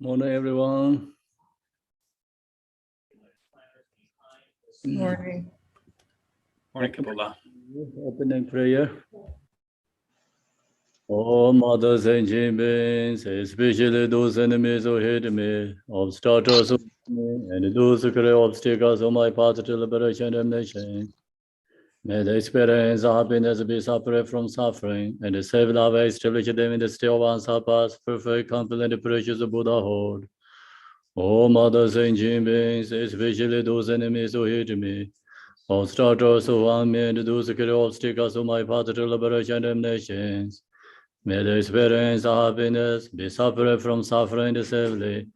Morning, everyone. Morning. Morning, Kapula. Opening prayer. All mothers and beings, especially those enemies who hate me, obstructors of me, and those who create obstacles on my path to liberation and damnation. May they experience happiness, be separate from suffering, and save love, establish them in the state of unsurpassed, perfect, complete, precious Buddhahood. All mothers and beings, especially those enemies who hate me, obstructors who harm me, and those who create obstacles on my path to liberation and damnations. May they experience happiness, be separate from suffering safely.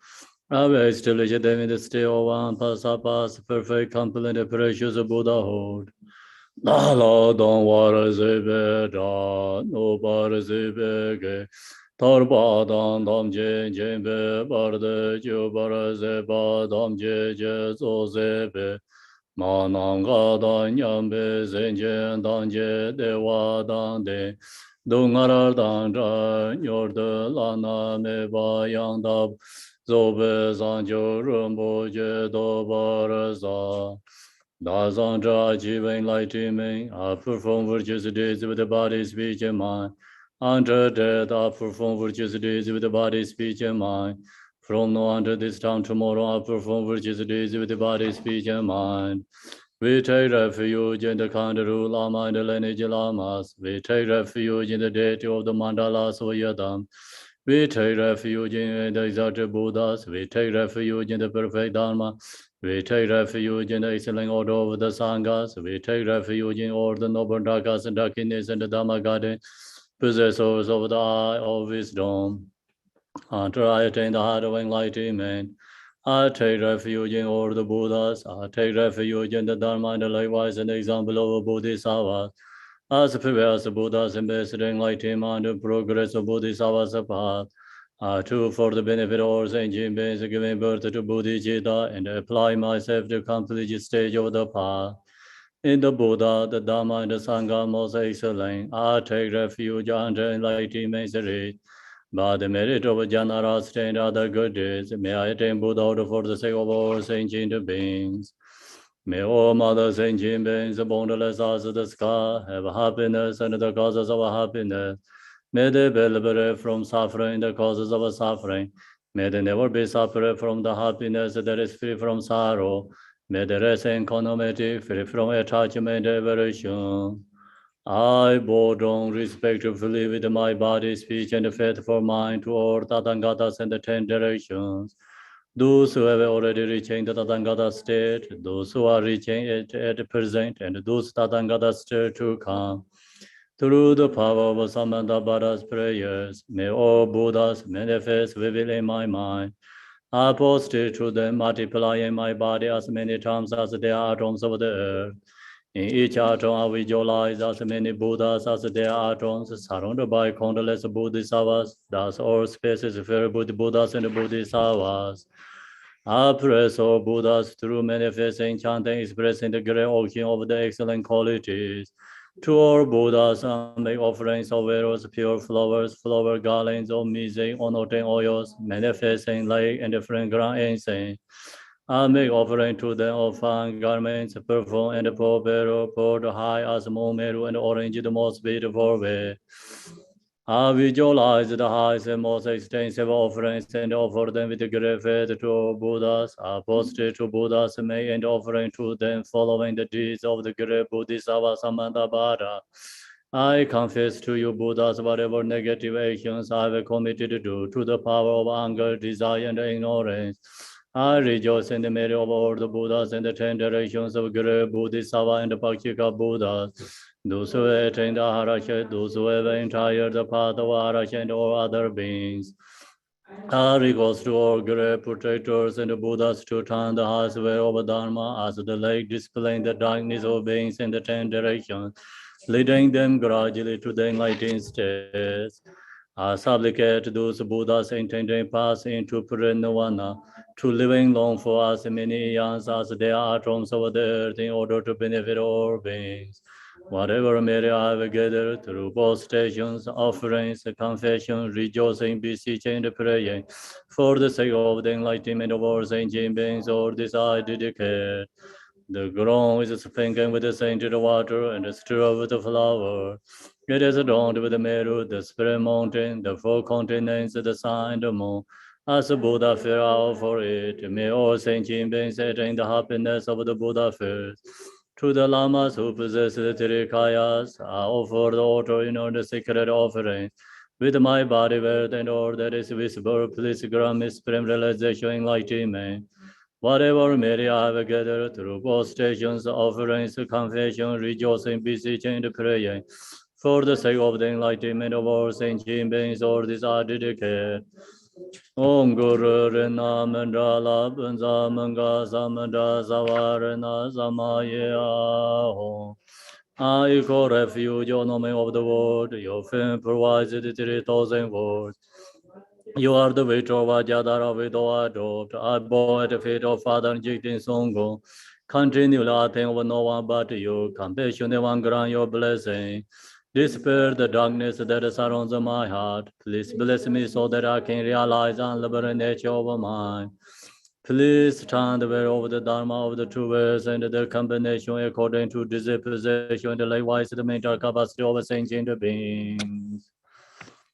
I will establish them in the state of one pass, perfect, complete, precious Buddhahood. Nala don war zebe da no bar zebe ge tarba dan dam je be bar de ju bar zeba dam je zo zebe manang ga dan yam be zen je dan je de wa dan de dungar dan ra yor de lana me ba yang da zo be zan jo rum bo je do bar za Dazandra Jiva enlightenment, I perform virtuous deeds with the body, speech, and mind. Under death, I perform virtuous deeds with the body, speech, and mind. From now until this time tomorrow, I perform virtuous deeds with the body, speech, and mind. We take refuge in the Kandaru Lama and the lineage Lamas. We take refuge in the deity of the Mandalas of Yadam. We take refuge in the exalted Buddhas. We take refuge in the perfect Dharma. We take refuge in the excellent order of the Sanghas. We take refuge in all the noble Dhakas and Dhakinis and the Dhamma garden, possessors of the eye of wisdom. Until I attain the heart of enlightenment, I take refuge in all the Buddhas. I take refuge in the Dharma and likewise an example of Bodhisattvas. As previous Buddhas invested in enlightenment and progress of Bodhisattva's path, I too, for the benefit of all sentient beings, giving birth to Bodhicitta and apply myself to complete stage of the path. In the Buddha, the Dhamma, and the Sangha most excellent, I take refuge under enlightenment reach. By the merit of Janara and other good deeds, may I attain Buddhahood for the sake of all sentient beings. May all mothers sentient beings, boundless as the sky, have happiness and the causes of happiness. May they be liberated from suffering, the causes of suffering. May they never be separate from the happiness that is free from sorrow. May they rest in equanimity, free from attachment and aversion. I bow down respectfully with my body, speech, and faithful mind to all Tathangatas and the 10 directions. Those who have already reached the Tathagata state, those who are reaching it at present, and those Tathagata state to come. Through the power of Samanthabhara's prayers, may all Buddhas manifest vividly in my mind. I posted to them, multiplying my body as many times as there are atoms of the earth. In each atom, I visualize as many Buddhas as there are atoms, surrounded by countless Bodhisattvas. Thus, all spaces filled with Buddhas and Bodhisattvas. I praise all Buddhas through manifesting, chanting, expressing the great ocean of the excellent qualities. To all Buddhas, I make offerings of various pure flowers, flower garlands of music, anointing oils, manifesting light and fragrant incense. I make offering to them of fine garments, perfume, and purple, poured high as momeru and orange, the most beautiful way. I visualize the highest and most extensive offerings and offer them with great faith to Buddhas. I prostrate to Buddhas, make and offering to them following the deeds of the great Bodhisattva Samanthabhara. I confess to you, Buddhas, whatever negative actions I have committed to the power of anger, desire, and ignorance. I rejoice in the merit of all the Buddhas and the 10 directions of great Bodhisattva and the Pakshika Buddhas. Those who attain the Arahant, those who have entered the path of Arahant and all other beings. I request to all great protectors and the Buddhas to turn the highest way of Dharma as the light displaying the darkness of beings in the 10 directions, leading them gradually to the enlightened states. I supplicate those Buddhas intending pass into Nirvana to living long for as many eons as there are atoms of the earth in order to benefit all beings. Whatever merit I have gathered through both stations, offerings, confession, rejoicing, beseeching, and praying, for the sake of the enlightenment of all sentient beings, or this I dedicate. The ground is sprinkled with the scented water and stirred with the flower. It is adorned with the meru, the spirit mountain, the four continents, the sun, and the moon. As the Buddha fell out for it, may all sentient beings attain the happiness of the Buddha first. To the lamas who possess the Tirikayas, I offer the altar in the sacred offering. With my body, wealth, and all that is visible, please grant me supreme realization, enlightenment. Whatever merit I have gathered through both stations, offerings, confession, rejoicing, beseeching, and praying, for the sake of the enlightenment of all sentient beings, all this I dedicate. Om Guru Rena Mandala Bunza Manga Samanda Savarana Samaya Om. I call refuge, your name of the world, your fame provides the 3,000 words. You are the way to Vajrayana with all adopt. I bow at the feet of Father Jigtin Songo. Continually I think of no one but you. Compassion one grant your blessing. Dispel the darkness that surrounds my heart. Please bless me so that I can realize unlimited nature of mine. Please turn the way of the Dharma of the true words and their combination according to disposition and likewise the mental capacity of sentient beings.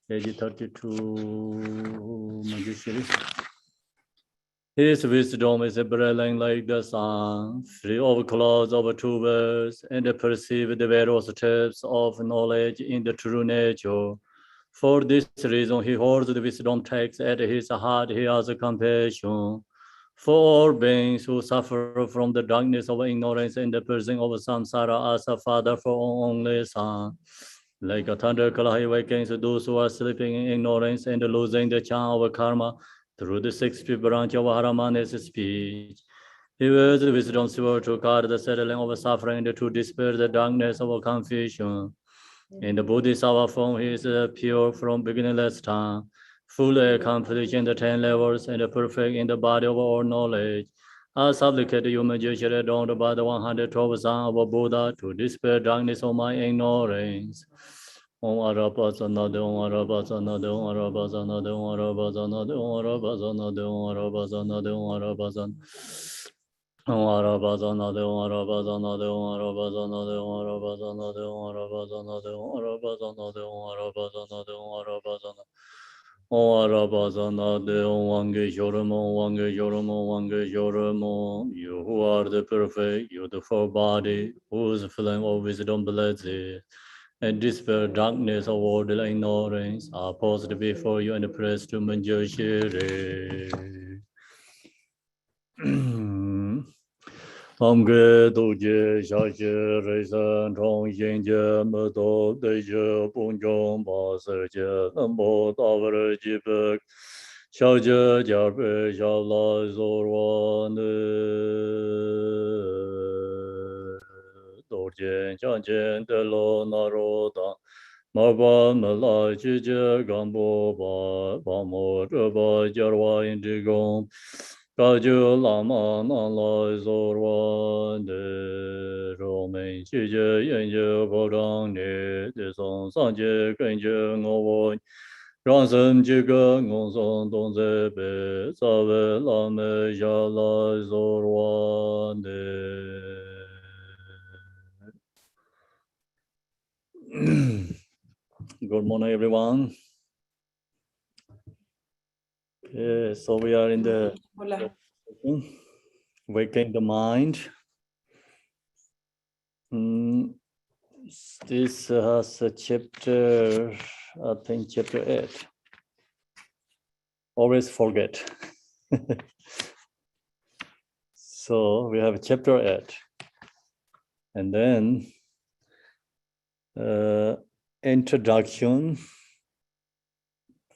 Page 32, Magishiri. His wisdom is brilliant like the sun, free of clouds of two words, and perceive the various steps of knowledge in the true nature. For this reason, he holds the wisdom text at his heart. He has compassion for all beings who suffer from the darkness of ignorance and the prison of samsara, as a father for only son. Like a thunderclap, he awakens those who are sleeping in ignorance and losing the charm of karma through the sixth branch of Haramana's speech. He wields the wisdom sword to guard the settling of suffering and to dispel the darkness of confusion. In the Bodhisattva form, he is pure from beginningless time, fully accomplished in the 10 levels and perfect in the body of all knowledge. I supplicate you, Majesty, adorned by the 112 Son of Buddha, to dispel darkness of my ignorance. Om Arabasana, Om Arabasana, Om Arabasana, Om Arabasana, Om Arabasana, Om Arabasana, Om Arabasana. Om Arabasana, Om Arabasana, Om Arabasana, Om Arabasana, Om Arabasana, Om Arabasana, Om Arabasana, Om Arabasana. Om Arabasana, Om Wange Shoramo, Wange Shoramo, Wange Shoramo. You who are the perfect, you the full body, whose flame of wisdom blesses, and dispel darkness of all the ignorance, are posed before you and pressed to Manjushiri. Amge doje shaje reisan chong yin je me do de je bong zhong ba se je nambo davar ji bek xiao je jia pe xiao la zo ruan de do jian xiang jian de lo na ro da ma ba me la ji je gan bo ba ba mo zhe ba jia rua yin ji gong ga ju la ma na la zo ruan de zhou mei qi jie yan jie bo zhang ni de song sang jie gen jie ngo wo rang sen ji ge ngong song dong ze bei za wei la mei xia la zo ruan de. Good morning, everyone. Okay, so we are in the waking the mind. This has a chapter, I think chapter 8. Always forget. So we have chapter 8. And then introduction,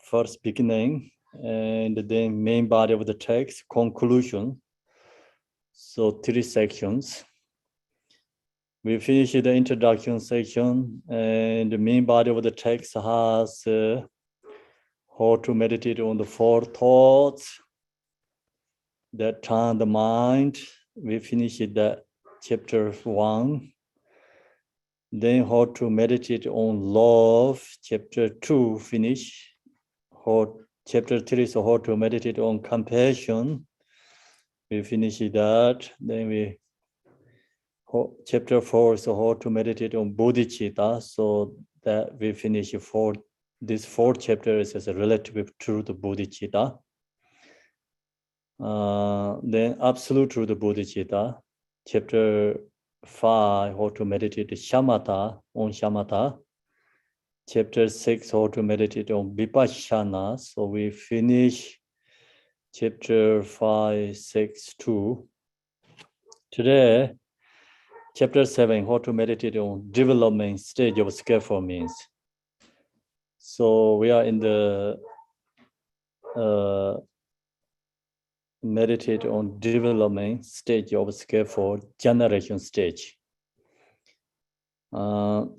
first beginning, and then main body of the text, conclusion. So 3 sections. We finished the introduction section, and the main body of the text has how to meditate on the 4 thoughts that turn the mind. We finished that chapter 1. Then how to meditate on love, chapter 2 finish. Chapter 3 is how to meditate on compassion. We finish that. Then chapter 4 is how to meditate on bodhicitta. So that we finish this fourth chapter is as a relative truth of bodhicitta. Then absolute truth of bodhicitta. Chapter 5, how to meditate shamatha, on shamatha. Chapter 6, how to meditate on vipassana. So we finish chapter 5, 6, 2. Today, chapter 7, how to meditate on development stage of skillful means. So we are in the meditate on development stage of skillful generation stage.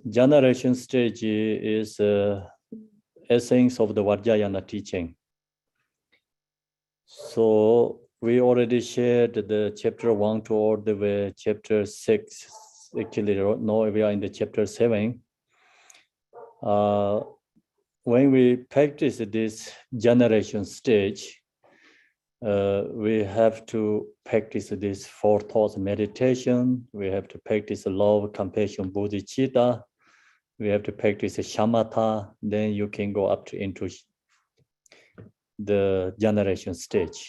Generation stage is essence of the Vajrayana teaching. So we already shared the chapter 1 to all the way chapter 6. Actually, now we are in the chapter 7. When we practice this generation stage, we have to practice this four thoughts meditation. We have to practice love, compassion, bodhicitta. We have to practice shamatha. Then you can go up into the generation stage.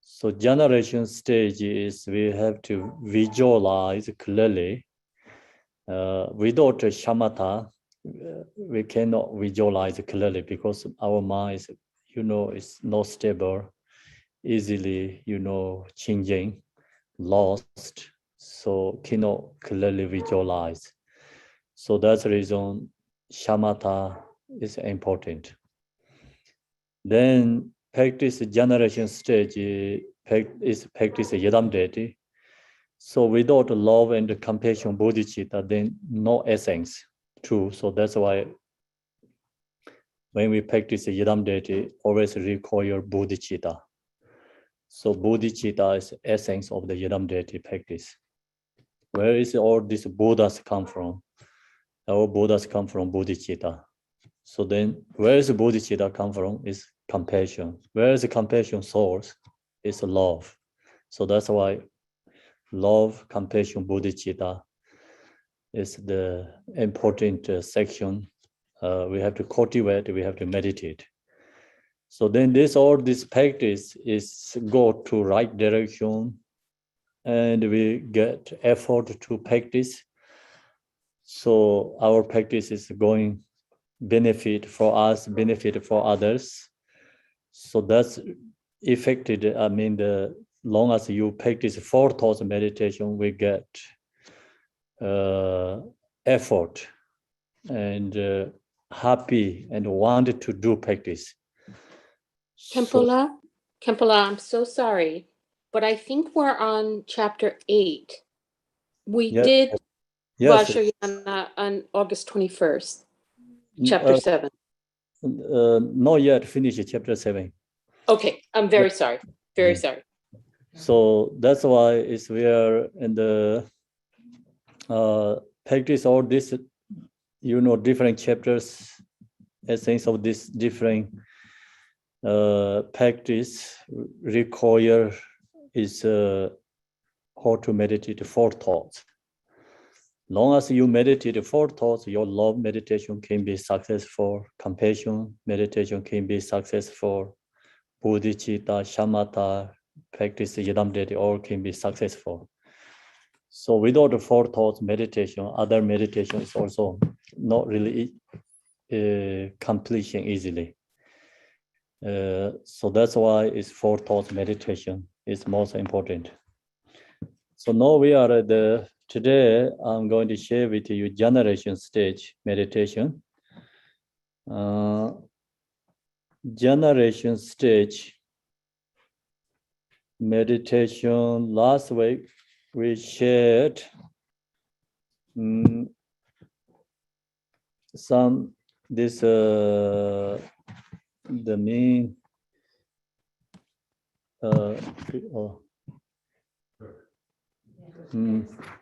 So generation stage is we have to visualize clearly. Without shamatha, we cannot visualize clearly because our mind is, is not stable, easily, changing, lost, so cannot clearly visualize. So that's the reason shamatha is important. Then practice generation stage is practice yadam deity. So without love and compassion bodhicitta, then no essence true. So that's why when we practice yadam deity, always require bodhicitta. So bodhicitta is essence of the yadam deity practice. Where is all these Buddhas come from? Our Buddhas come from bodhicitta. So then where is bodhicitta come from? Is compassion. Where is the compassion source? Is love. So that's why love, compassion, bodhicitta is the important section. We have to cultivate, we have to meditate. So then this practice is go to right direction and we get effort to practice. So our practice is going benefit for us, benefit for others. So that's affected. The long as you practice four thoughts meditation, we get effort and happy and wanted to do practice. Kempola, I'm so sorry, but I think we're on chapter 8. We did Vajrayana on August 21st, chapter 7. Not yet finished chapter 7. Okay, I'm very sorry. Very sorry. So that's why we are in the practice all this, different chapters, essence of this different practice require is how to meditate four thoughts. Long as you meditate four thoughts, your love meditation can be successful, compassion meditation can be successful, bodhicitta, shamatha, practice yadam deity, all can be successful. So without the four thoughts meditation, other meditation is also not really completion easily. So that's why it's four thoughts meditation is most important. So now we are at today I'm going to share with you generation stage meditation. Generation stage meditation, last week we shared the main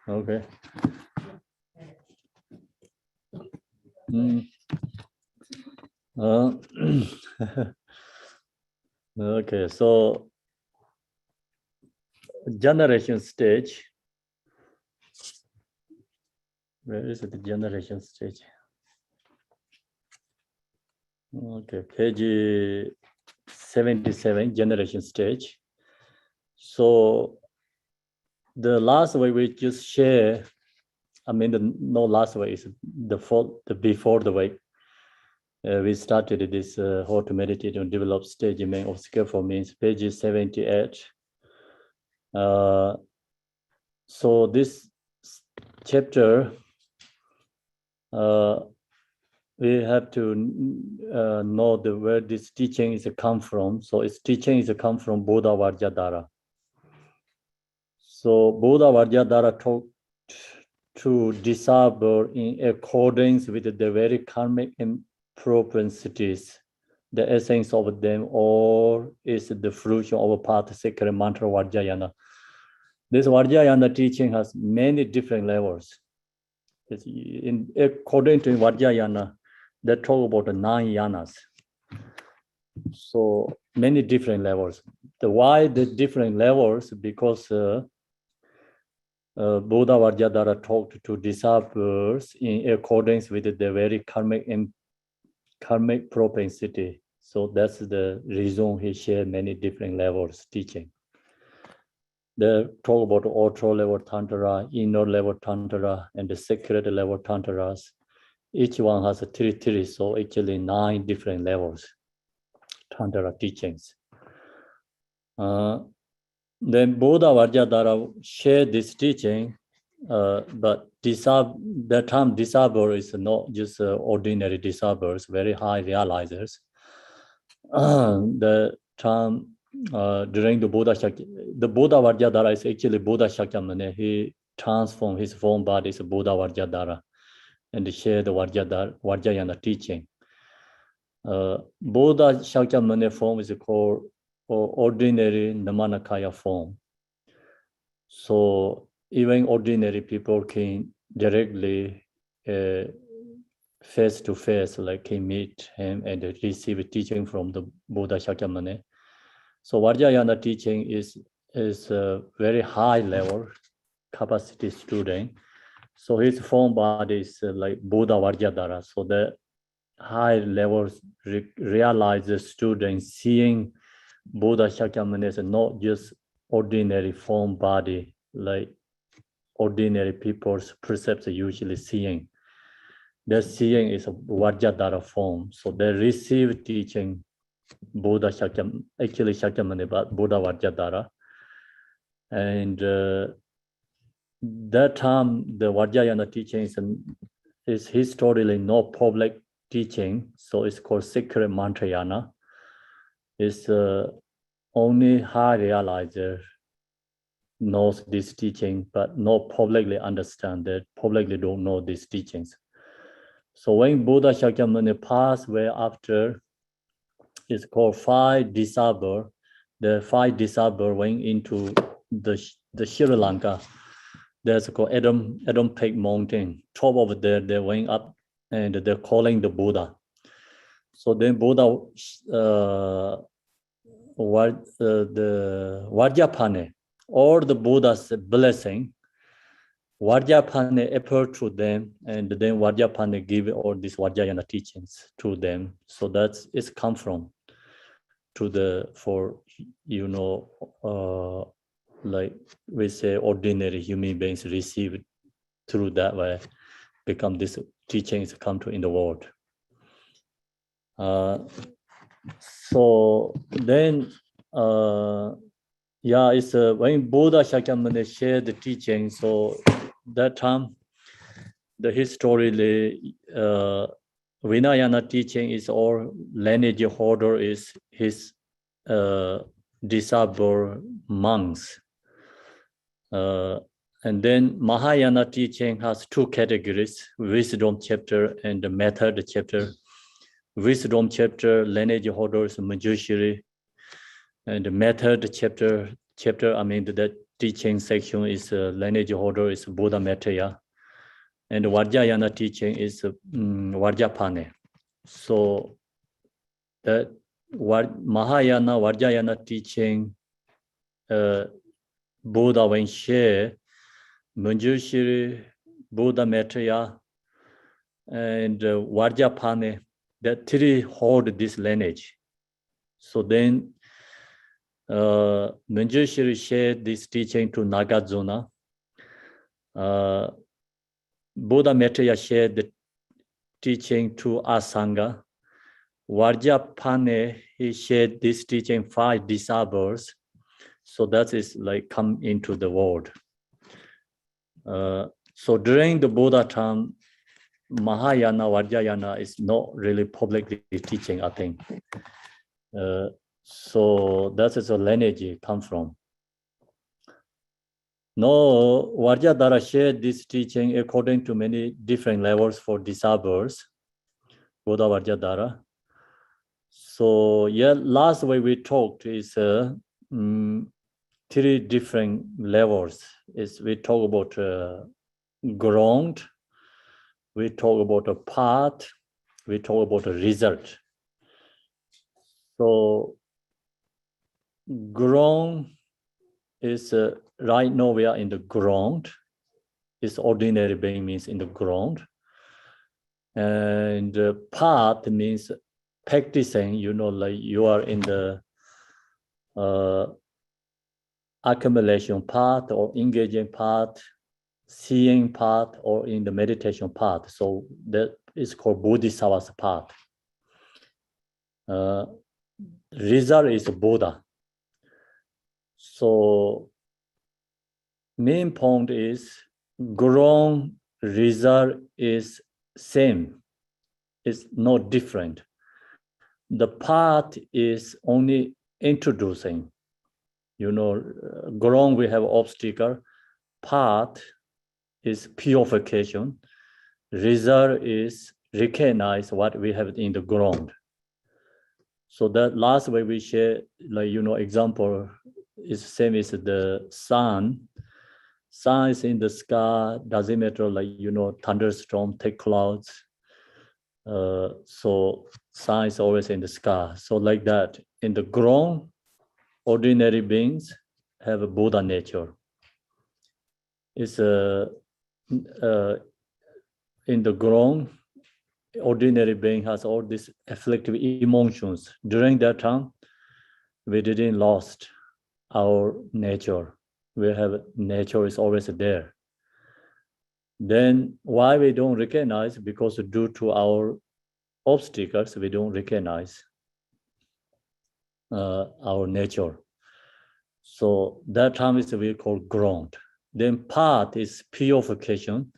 okay. Okay, so generation stage. Where is the generation stage? Okay, page 77, generation stage. So the last way we just share, I mean, no last way is the before the way. We started this how to meditate and develop stage of skillful means, page 78. So this chapter, we have to know where this teaching is come from. So its teaching is come from Buddha Vajrayana. So Buddha Vajrayana talked to disciple in accordance with the very karmic propensities. The essence of them all is the fruition of a path sacred mantra Vajrayana. This Vajrayana teaching has many different levels. According to Vajrayana, they talk about the 9 yanas. So many different levels. Why the different levels? Because Buddha Vajrayana talked to disciples in accordance with the very karmic propensity. So that's the reason he shared many different levels teaching. They talk about outer level tantra, inner level tantra, and the secret level tantras. Each one has a three, so actually 9 different levels tantra teachings. Then Buddha Vajrayana shared this teaching, but the term disciple is not just ordinary disciples, very high realizers. The term during the Buddha Vajrayana is actually Buddha Shakyamuni. He transformed his form body as Buddha Vajrayana and shared the Vajrayana teaching. Buddha Shakyamuni form is called ordinary Namanakaya form. So even ordinary people can directly face to face, like can meet him and receive teaching from the Buddha Shakyamuni. So Vajrayana teaching is a very high level capacity student. So his form body is like Buddha Vajrayana. So the high levels realize the student seeing Buddha Shakyamuni is not just ordinary form body like ordinary people's perception usually seeing. Their seeing is a Vajrayana form. So they receive teaching Buddha Shakyamuni, actually Shakyamuni, but Buddha Vajrayana. And that time, the Vajrayana teaching is historically not public teaching, so it's called secret mantrayana. It's only high realizer knows this teaching, but not publicly understand it, publicly don't know these teachings. So when Buddha Shakyamuni passed away after, it's called 5 disciples. The 5 disciples went into the Sri Lanka. There's called Adam Peak Mountain. Top of there, they went up and they're calling the Buddha. So then Buddha, the Vajrapane, or the Buddha's blessing, Vajrapane appeared to them, and then Vajrapane give all these Vajrayana teachings to them. So that's it's come from to the like we say ordinary human beings receive through that way, become this teachings come to in the world. So then it's when Buddha Shakyamuni shared the teaching, so that time the historically Vinayana teaching is all lineage holder is his disciple monks. And then Mahayana teaching has 2 categories, wisdom chapter and the method chapter. Wisdom chapter, lineage holders, Manjushri, and the method chapter, I mean, that teaching section is lineage holder is Buddha Maitreya. And the Vajrayana teaching is Vajrapane. So that Mahayana, Vajrayana teaching, Buddha when share, Manjushri, Buddha Maitreya, and Vajrapane, that three hold this lineage. So then Manjushri shared this teaching to Nagarjuna. Buddha Maitreya shared the teaching to Asanga. Vajrapane, he shared this teaching 5 disciples. So that is like come into the world. So during the Buddha time, Mahayana, Vajrayana is not really publicly teaching, I think. So that is a lineage come from. No, Vajradhara shared this teaching according to many different levels for disciples, Buddha Vajradhara. So yeah, last way we talked is 3 different levels. Is we talk about ground, we talk about a path, we talk about a result. So ground is right now we are in the ground. This ordinary being means in the ground. And path means practicing, you know, like you are in the accumulation path or engaging path, seeing path, or in the meditation path. So that is called Bodhisattva's path. Result is Buddha. So main point is ground result is same. It's not different. The path is only introducing. You know, ground we have obstacle. Path is purification. Result is recognize what we have in the ground. So that last way we share, like, you know, example is same as the sun. Sun is in the sky, doesn't matter, like, you know, thunderstorm, thick clouds. So sun is always in the sky. So like that, in the ground, ordinary beings have a Buddha nature. It's in the ground, ordinary being has all these afflictive emotions. During that time, we didn't lost our nature. We have nature is always there. Then why we don't recognize? Because due to our obstacles, we don't recognize our nature. So that time is we call ground. Then path is purification.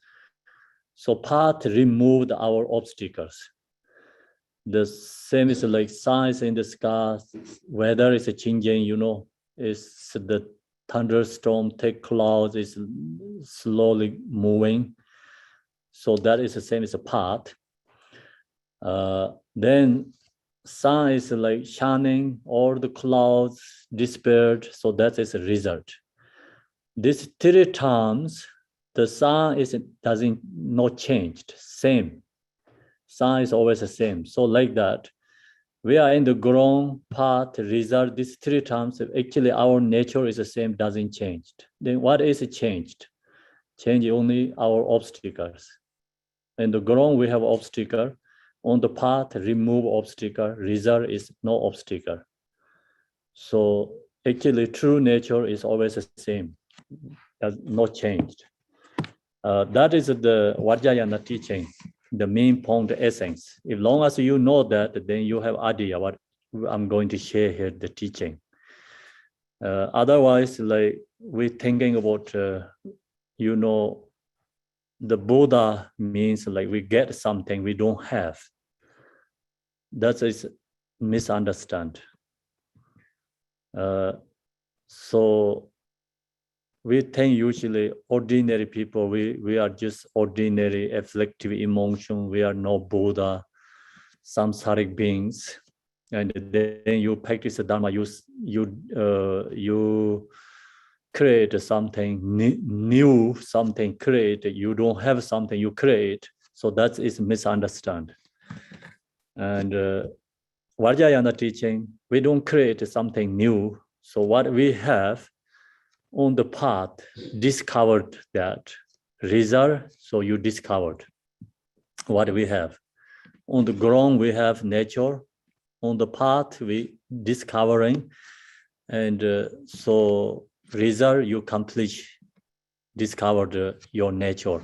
So path removed our obstacles. The same is like signs in the sky, weather is changing, you know, it's the thunderstorm, thick clouds is slowly moving. So that is the same as a path. Then sun is like shining, all the clouds disappeared. So that is a result. These 3 times, the sun doesn't not changed, same. Sun is always the same. So like that, we are in the ground, path, result, these 3 times. Actually, our nature is the same, doesn't change. Then what is changed? Change only our obstacles. In the ground, we have obstacle. On the path, remove obstacle. Result is no obstacle. So actually, true nature is always the same, has not changed. That is the Vajrayana teaching, the main point, the essence. As long as you know that, then you have idea what I'm going to share here, the teaching. Otherwise, like we're thinking about, you know, the Buddha means like we get something we don't have. That is misunderstand. So we think usually ordinary people, we are just ordinary afflictive emotion. We are no Buddha, samsaric beings. And then you practice the Dharma, you create something new, something create. You don't have something you create. So that is misunderstood. And Vajrayana teaching, we don't create something new. So what we have on the path, discovered that result. So you discovered what we have. On the ground, we have nature. On the path, we discovering. And so result, you complete, discovered your nature.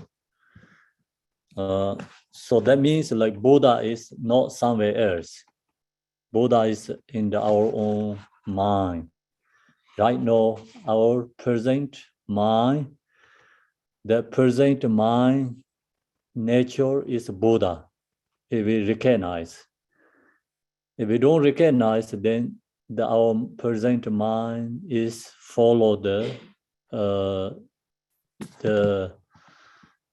So that means like Buddha is not somewhere else. Buddha is in our own mind. Right now, our present mind, the present mind nature is Buddha. If we recognize. If we don't recognize, then our present mind is follow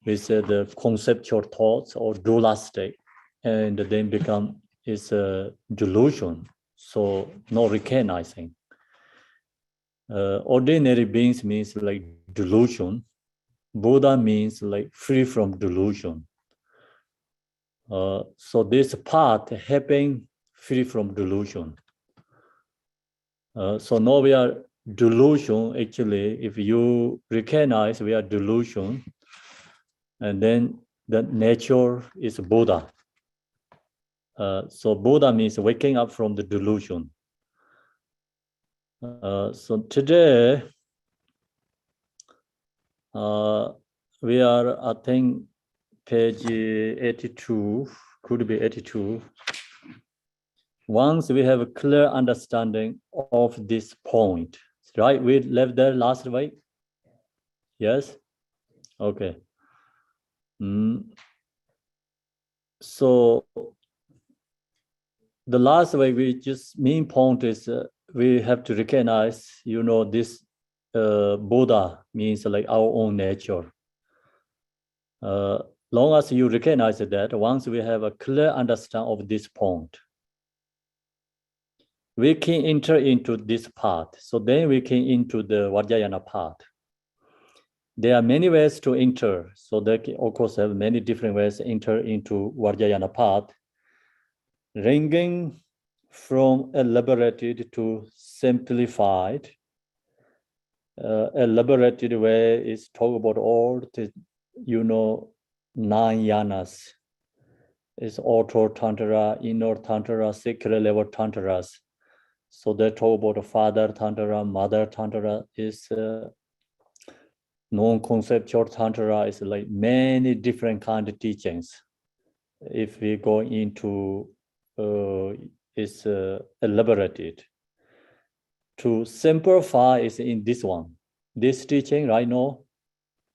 we say the conceptual thoughts or dualistic, and then become is a delusion. So no recognizing. Ordinary beings means like delusion. Buddha means like free from delusion. So this path helping free from delusion. So now we are delusion. Actually, if you recognize we are delusion, and then the nature is Buddha. So Buddha means waking up from the delusion. So today, we are, I think, page 82, could be 82. Once we have a clear understanding of this point, right? We left there last week? Yes? Okay. So the last week, we just main point is we have to recognize, this Buddha means like our own nature. Long as you recognize that, once we have a clear understanding of this point, we can enter into this path. So then we can into the Vajrayana path. There are many ways to enter. So there can, of course, have many different ways to enter into Vajrayana path, ranging from elaborated to simplified. Elaborated way is talk about all the, 9 yanas. It's outer tantra, inner tantra, secret level tantras. So they talk about the father tantra, mother tantra is non-conceptual tantra, is like many different kind of teachings. If we go into it's elaborated. To simplify is in this one. This teaching right now,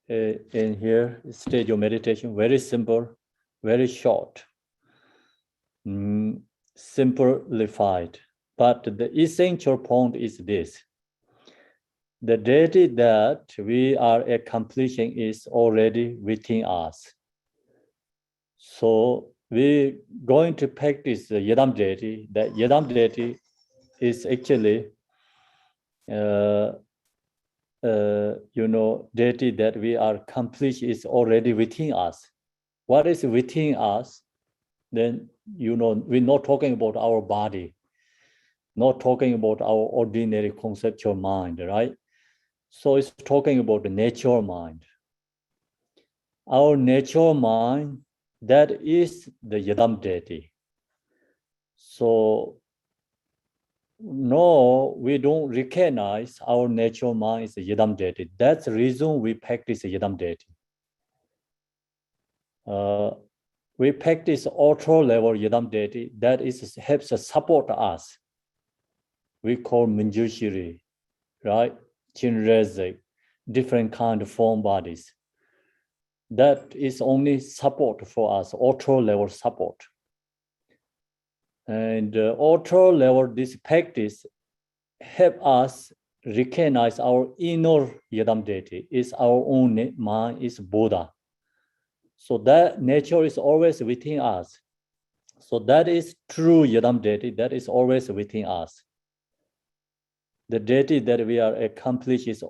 in here, stage of meditation, very simple, very short, simplified. But the essential point is this. The deity that we are accomplishing is already within us. So we're going to practice the Yadam deity. That Yadam deity is actually, deity that we are accomplished is already within us. What is within us? Then, we're not talking about our body, not talking about our ordinary conceptual mind, right? So it's talking about the natural mind. Our natural mind, that is the Yadam deity. So no, we don't recognize our natural mind is a Yadam deity. That's the reason we practice a Yadam deity. We practice ultra level Yadam deity that helps us support us. We call Manjushri, right? Chinrezek, different kind of form bodies. That is only support for us, ultra level support. And ultra level, this practice help us recognize our inner Yadam deity is our own mind, is Buddha. So that nature is always within us. So that is true Yadam deity, that is always within us. The deity that we are accomplished is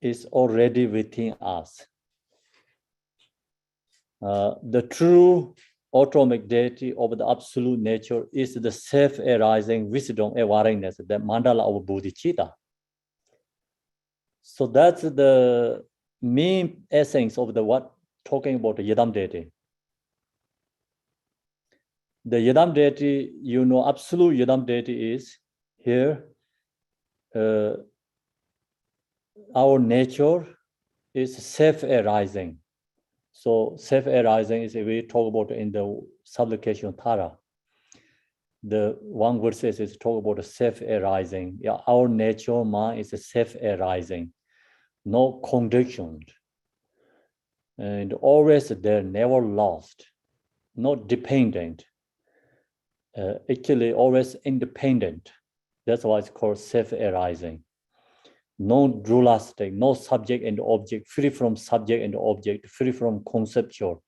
is already within us. The true autonomic deity of the absolute nature is the self-arising wisdom awareness, the mandala of bodhicitta. So that's the main essence of the what talking about the Yidam deity. The Yidam deity, you know, absolute Yidam deity is here. Our nature is self-arising. So self-arising is we talk about in the supplication Tara. The one verse is talk about self-arising. Yeah, our nature mind is self-arising, no conditioned, and always there, never lost, not dependent. Actually, always independent. That's why it's called self-arising. No dualistic, no subject and object, free from subject and object, free from conceptual.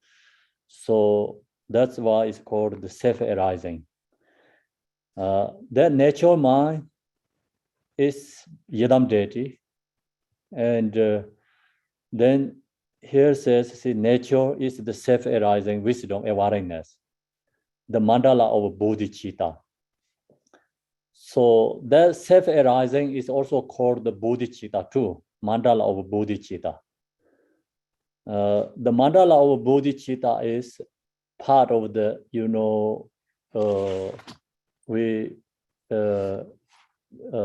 So that's why it's called the self-arising. That natural mind is Yidam deity. And then here says, see, nature is the self-arising wisdom awareness, the mandala of bodhicitta. So that self-arising is also called the bodhicitta too, mandala of bodhicitta. The mandala of bodhicitta is part of the, you know,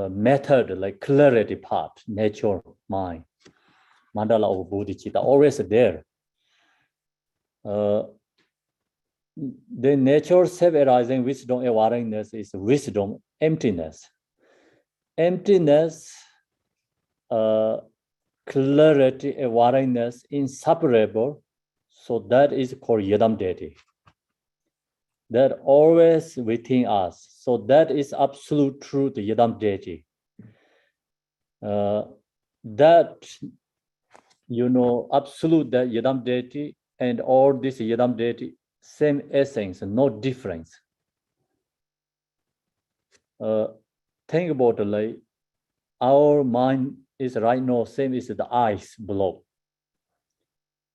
method, like clarity part, nature, mind, mandala of bodhicitta, always there. The nature self-arising wisdom awareness is wisdom, emptiness. Emptiness, clarity, awareness, inseparable. So that is called Yidam deity. That always within us. So that is absolute truth, Yidam deity. That, you know, absolute that Yidam deity and all this Yidam deity, same essence, no difference. Think about it, like our mind is right now same as the ice below.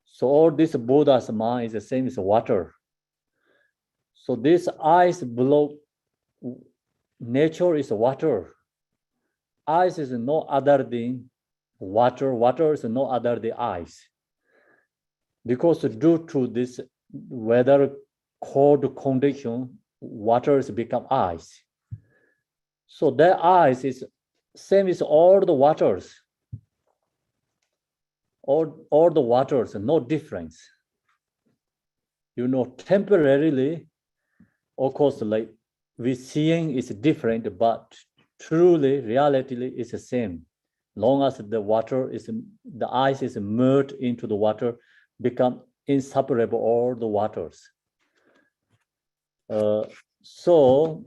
So all this Buddha's mind is the same as water. So this ice below, nature is water. Ice is no other than water. Water is no other than ice. Because due to this weather cold condition, water has become ice. So that ice is same as all the waters. All the waters, no difference. You know, temporarily, of course, like we seeing is different, but truly, reality is the same. Long as the water is, the ice is merged into the water, become inseparable all the waters. So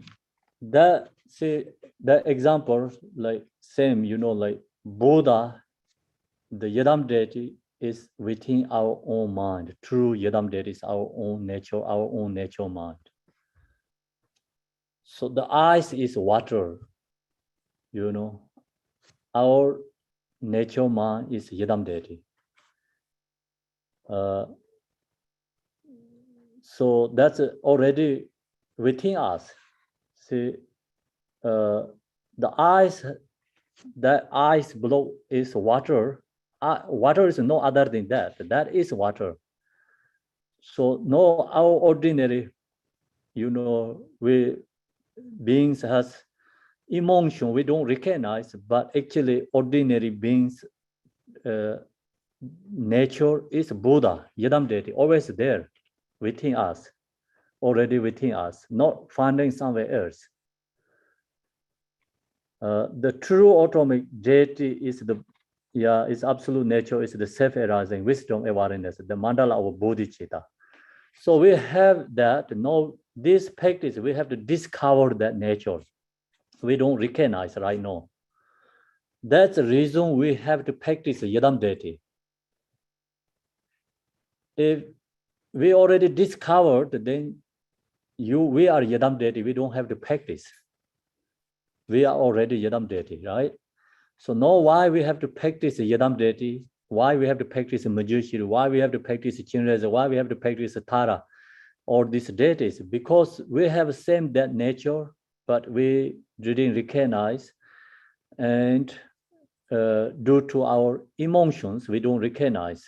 that, see, the example, like same, you know, like Buddha, the Yidam deity is within our own mind. True Yidam deity is our own nature mind. So the ice is water, you know. Our nature mind is Yidam deity. So that's already within us. See, the ice, that ice below is water. Water is no other than that. That is water. So no, our ordinary, you know, we beings has emotion we don't recognize, but actually ordinary beings, nature is Buddha, Yidam deity, always there within us, already within us, not finding somewhere else. The true autonomic deity is the, is absolute nature, is the self-arising wisdom awareness, the mandala of bodhicitta. So we have that, no, this practice, we have to discover that nature. We don't recognize right now. That's the reason we have to practice Yidam deity. If we already discovered, then we are Yidam deity, we don't have to practice. We are already Yidam deity, right? So now why we have to practice Yadam deity, why we have to practice Majushiri, why we have to practice Chinreza, why we have to practice Tara, or these deities, because we have the same that nature, but we didn't recognize, and due to our emotions, we don't recognize.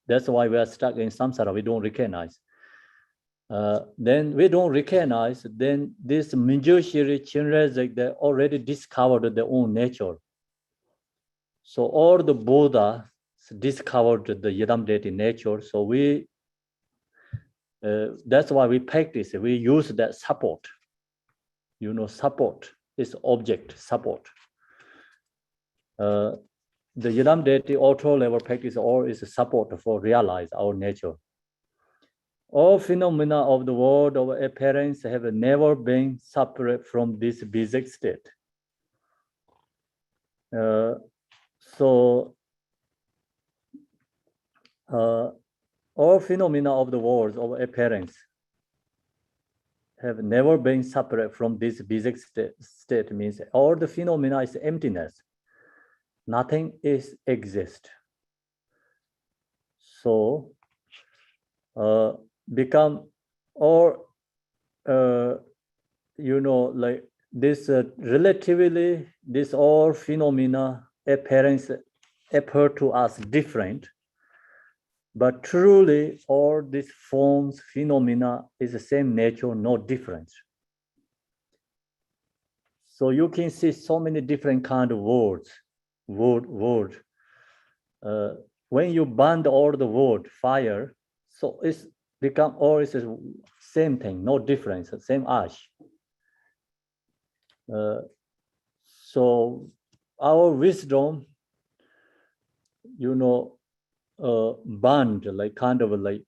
That's why we are stuck in samsara, we don't recognize. Then we don't recognize, then this Minjushiri, Chinreza, they already discovered their own nature. So all the Buddha discovered the Yadam deity nature. So we, that's why we practice. We use that support. You know, support is object support. The Yadam deity auto level practice all is a support for realize our nature. All phenomena of the world of appearance have never been separate from this basic state. So all phenomena of the world of appearance have never been separate from this basic state means all the phenomena is emptiness. Nothing is exist. So become or you know, like this relatively this all phenomena appearance appear to us different, but truly all these forms phenomena is the same nature, no difference. So you can see so many different kind of words. When you burn all the wood, fire, so it's become all is the same thing, no difference, same ash. So our wisdom, you know, burned like kind of like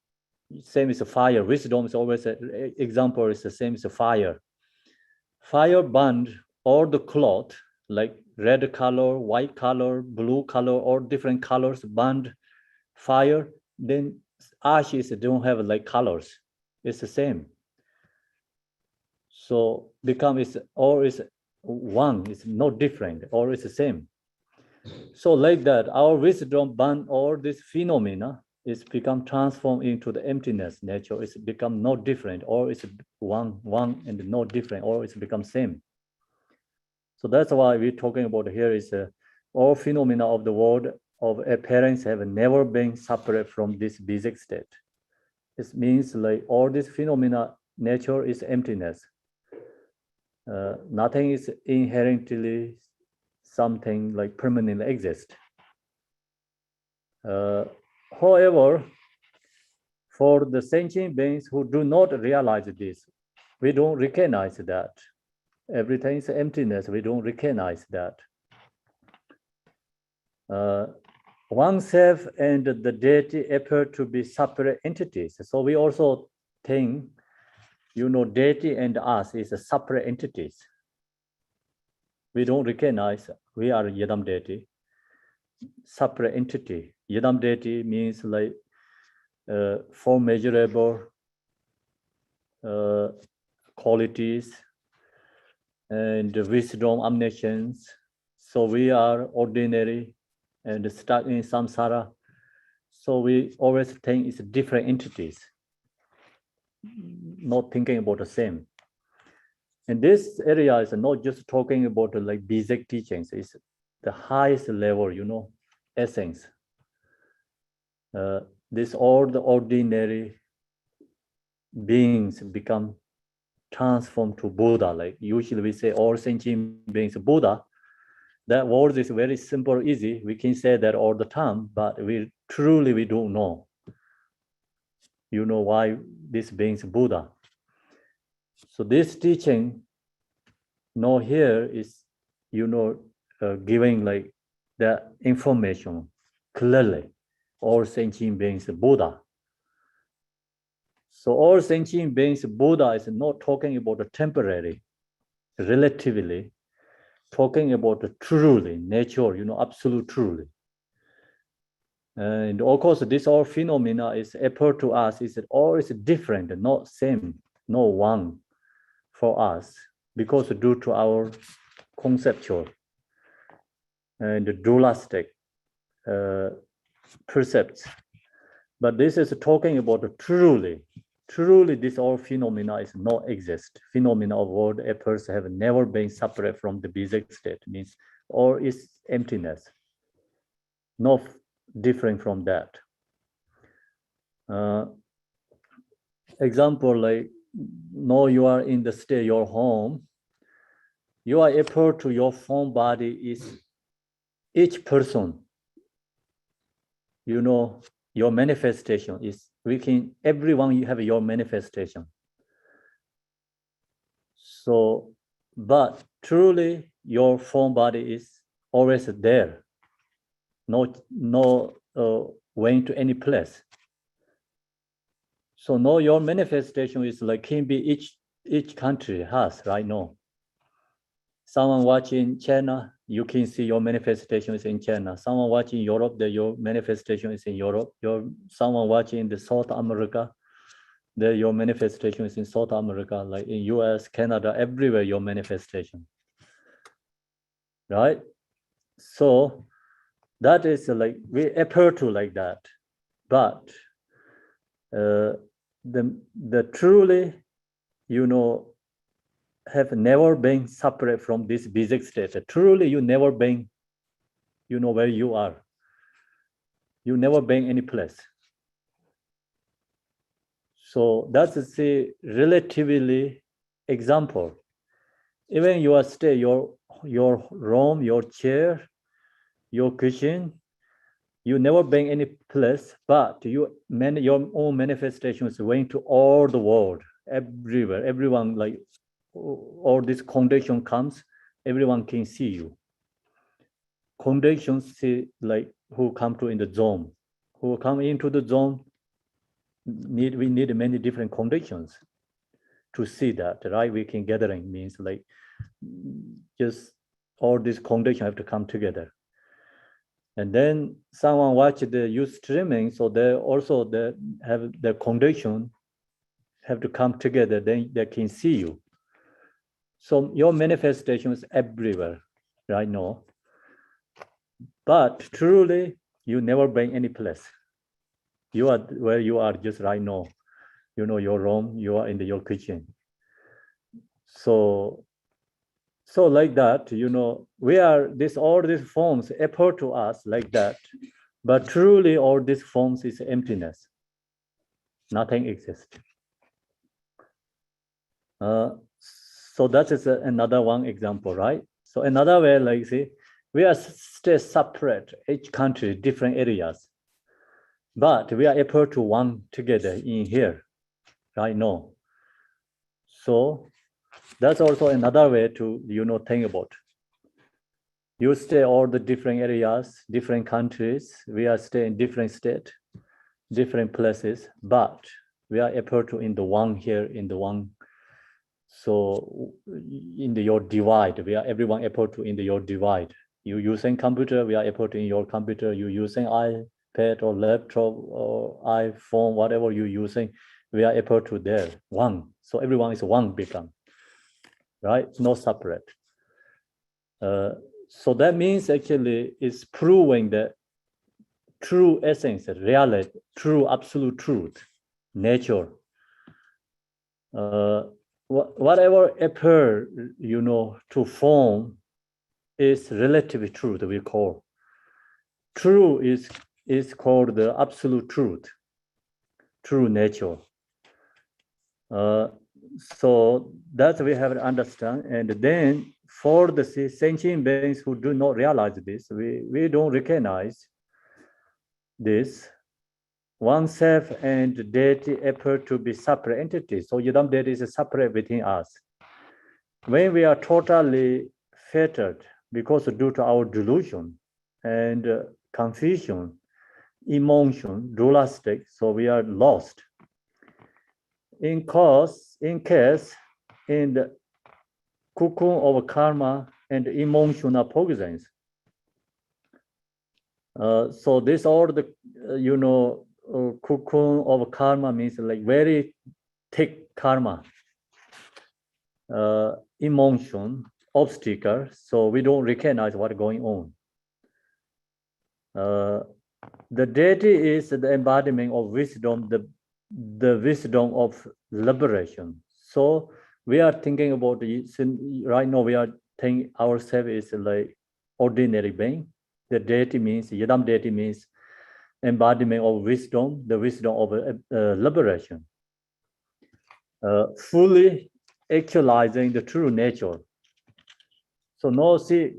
same as a fire. Wisdom is always an example is the same as a fire. Fire burned all the cloth, like red color, white color, blue color, all different colors burned fire. Then ashes don't have like colors. It's the same. So become is or is one, it's not different, or it's the same. So like that, our wisdom burn all this phenomena is become transformed into the emptiness nature. It's become no different, or it's one and no different, or it's become same. So that's why we're talking about here is all phenomena of the world of appearance have never been separate from this basic state. It means like all this phenomena nature is emptiness. Nothing is inherently something like permanently exist. However, for the sentient beings who do not realize this, we don't recognize that. Everything is emptiness, we don't recognize that. Oneself and the deity appear to be separate entities. So we also think, you know, deity and us is a separate entities. We don't recognize we are Yadam deity, separate entity. Yadam deity means like four measurable qualities and wisdom, omniscience. So we are ordinary and stuck in samsara. So we always think it's different entities, not thinking about the same. And this area is not just talking about like basic teachings, it's the highest level, you know, essence. This all the ordinary beings become transformed to Buddha. Like usually we say all sentient beings Buddha. That word is very simple, easy. We can say that all the time, but we don't know. You know why this beings Buddha. So this teaching, now here is, you know, giving like the information clearly. All sentient beings Buddha. So all sentient beings Buddha is not talking about the temporary, relatively, talking about the truly, nature, you know, absolute truly. And of course, this all phenomena is appear to us is that all is different, not same, no one for us, because due to our conceptual. and dualistic percepts. But this is talking about truly this all phenomena is not exist. Phenomena of world appears have never been separate from the basic state, means or is emptiness, not different from that. Example, like now you are in the state, your home, you are able to your form body is each person, your manifestation is everyone you have your manifestation. So, but truly your form body is always there, no going to any place. So now your manifestation is like can be each country has right now. Someone watching China, you can see your manifestation is in China. Someone watching Europe, your manifestation is in Europe. Someone watching the South America, your manifestation is in South America, like in US, Canada, everywhere your manifestation. Right? So that is like we appear to like that. But the truly, have never been separate from this basic state. Truly, you never been, where you are. You never been any place. So that's a relatively example. Even you are stay, your room, your chair, your kitchen, you never been any place, but your own manifestation is going to all the world, everywhere. Everyone like all this condition comes, everyone can see you. Conditions see like who come to in the zone, who come into the zone. We need many different conditions to see that, right? We can gathering means like just all these conditions have to come together. And then someone watch the youth streaming, so they have the condition have to come together, then they can see you. So your manifestation is everywhere right now. But truly, you never bring any place. You are where you are just right now. Your room, you are in your kitchen. So like that, we are all these forms appear to us like that. But truly, all these forms is emptiness. Nothing exists. So that is another one example, right? So another way, like see, we are still separate, each country, different areas, but we are able to one together in here, right now. So that's also another way to, think about. You stay all the different areas, different countries, we are staying in different state, different places, but we are able to in the one here, in the one. So in your divide, we are everyone able to in your divide. You using computer, we are able to in your computer. You using iPad or laptop or iPhone, whatever you using, we are able to there one. So everyone is one become, right? No separate. So that means actually it's proving the true essence, reality, true absolute truth, nature. Whatever appear, to form is relative truth, we call. True is called the absolute truth, true nature. So that we have to understand. And then for the sentient beings who do not realize this, we don't recognize this. Oneself and deity appear to be separate entities. So Yidam deity is separate within us. When we are totally fettered, because due to our delusion and confusion, emotion, dualistic, so we are lost. In case, in the cocoon of karma and emotional poisons. So this all the, cocoon of karma means like very thick karma, emotion, obstacle. So we don't recognize what's going on. The deity is the embodiment of wisdom, the wisdom of liberation. So we are thinking about right now. We are thinking ourselves is like ordinary being. The deity means Yidam deity means embodiment of wisdom, the wisdom of liberation. Fully actualizing the true nature. So now see,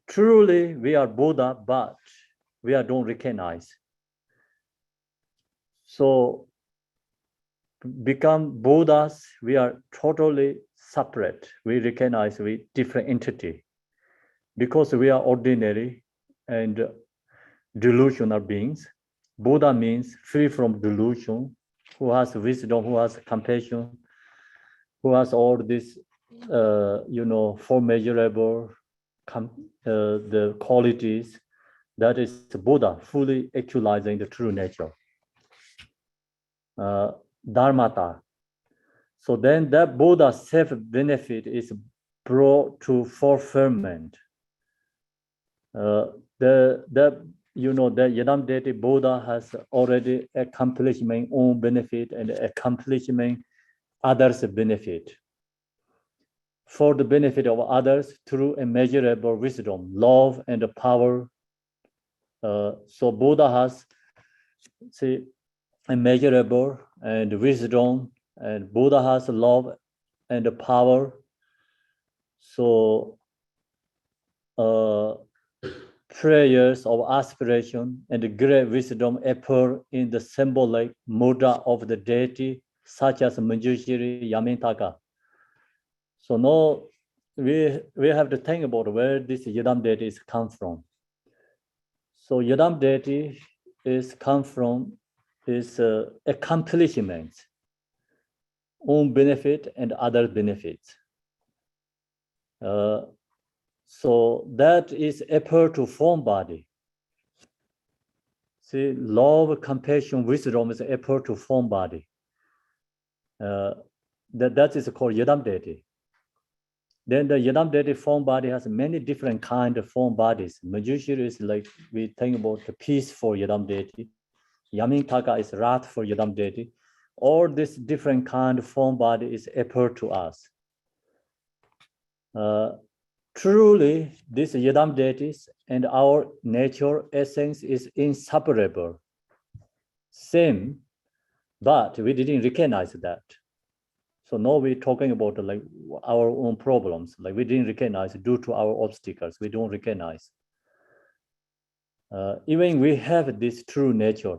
truly we are Buddha, but we don't recognize. So become Buddhas, we are totally separate. We recognize we different entity because we are ordinary and delusional beings. Buddha means free from delusion, who has wisdom, who has compassion, who has all this, four measurable, the qualities. That is Buddha, fully actualizing the true nature. Dharmata. So then that Buddha self-benefit is brought to fulfillment. The Yidam deity Buddha has already accomplished my own benefit and accomplishment others' benefit. For the benefit of others through immeasurable wisdom, love, and power. So Buddha has immeasurable and wisdom, and Buddha has love and power. So prayers of aspiration and great wisdom appear in the symbolic mudra of the deity, such as Manjushri Yamintaka. So now we have to think about where this Yidam deity is come from. So Yidam deity is come from is accomplishments, own benefit and other benefits. So that is appear to form body. See, love, compassion, wisdom is appear to form body. That is called Yidam deity. Then the Yidam deity form body has many different kind of form bodies. Manjushri is like we think about the peace for Yidam deity. Yamintaka is wrath for Yidam deity. All this different kind of form body is appear to us. Truly, these Yidam deities and our nature essence is inseparable. Same, but we didn't recognize that. So now we're talking about like our own problems. Like we didn't recognize due to our obstacles. We don't recognize. Even we have this true nature,